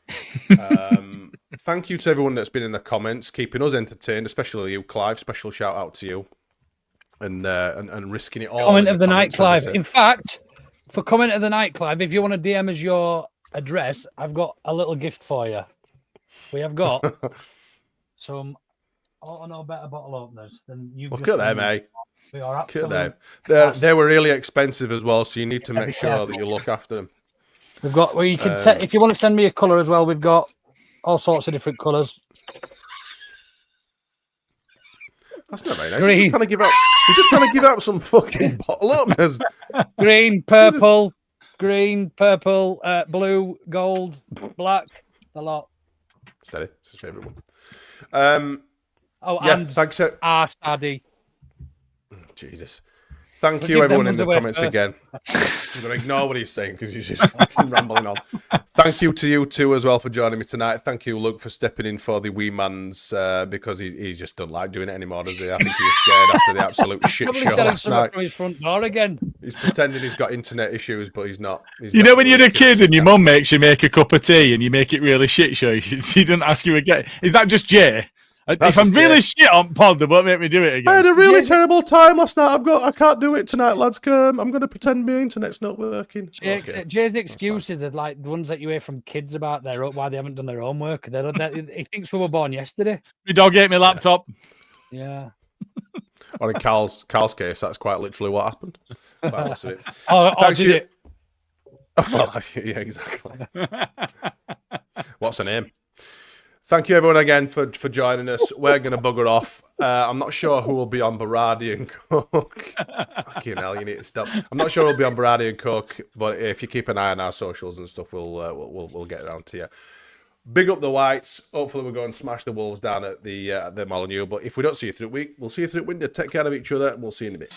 Thank you to everyone that's been in the comments, keeping us entertained, especially you, Clive. Special shout out to you, and risking it all. Comment of the night, Clive. In fact, for comment of the night, Clive, if you want to DM us your address, I've got a little gift for you. We have got some no better bottle openers than you've. Look at them, eh? We are Look at them. They were really expensive as well, so you need to make sure that you look after them. We've got you can if you want to send me a colour as well, we've got all sorts of different colours. That's not very nice. You're just trying to give out some fucking bottle openers. Green, purple, blue, gold, black, the lot. Steady. It's his favourite one. And thanks. Saddy. Jesus. Thank you, everyone in the comments again. I'm going to ignore what he's saying because he's just fucking rambling on. Thank you to you two as well for joining me tonight. Thank you, Luke, for stepping in for the wee man's because he just doesn't like doing it anymore, does he? I think he was scared after the absolute shit show last night. From his front door again. He's pretending he's got internet issues, but he's not. When you're a kid and your mum makes you make a cup of tea and you make it really shit show, she doesn't ask you again. Is that just Jay? If I'm really shit on pod, they won't make me do it again. I had a really terrible time last night. I can't do it tonight, lads. I'm going to pretend my internet's not working. Jay's excuses are like the ones that you hear from kids about why they haven't done their homework. He thinks we were born yesterday. My dog ate my laptop. Yeah. Or in Carl's case, that's quite literally what happened. Thanks did you. It? Well, yeah, exactly. What's her name? Thank you, everyone, again for joining us. We're going to bugger off. I'm not sure who will be on Berardi and Cook. Fucking hell, you need to stop. I'm not sure who'll be on Berardi and Cook, but if you keep an eye on our socials and stuff, we'll get around to you. Big up the Whites. Hopefully, we'll go and smash the Wolves down at the Molineux. But if we don't see you through the week, we'll see you through the winter. Take care of each other, and we'll see you in a bit.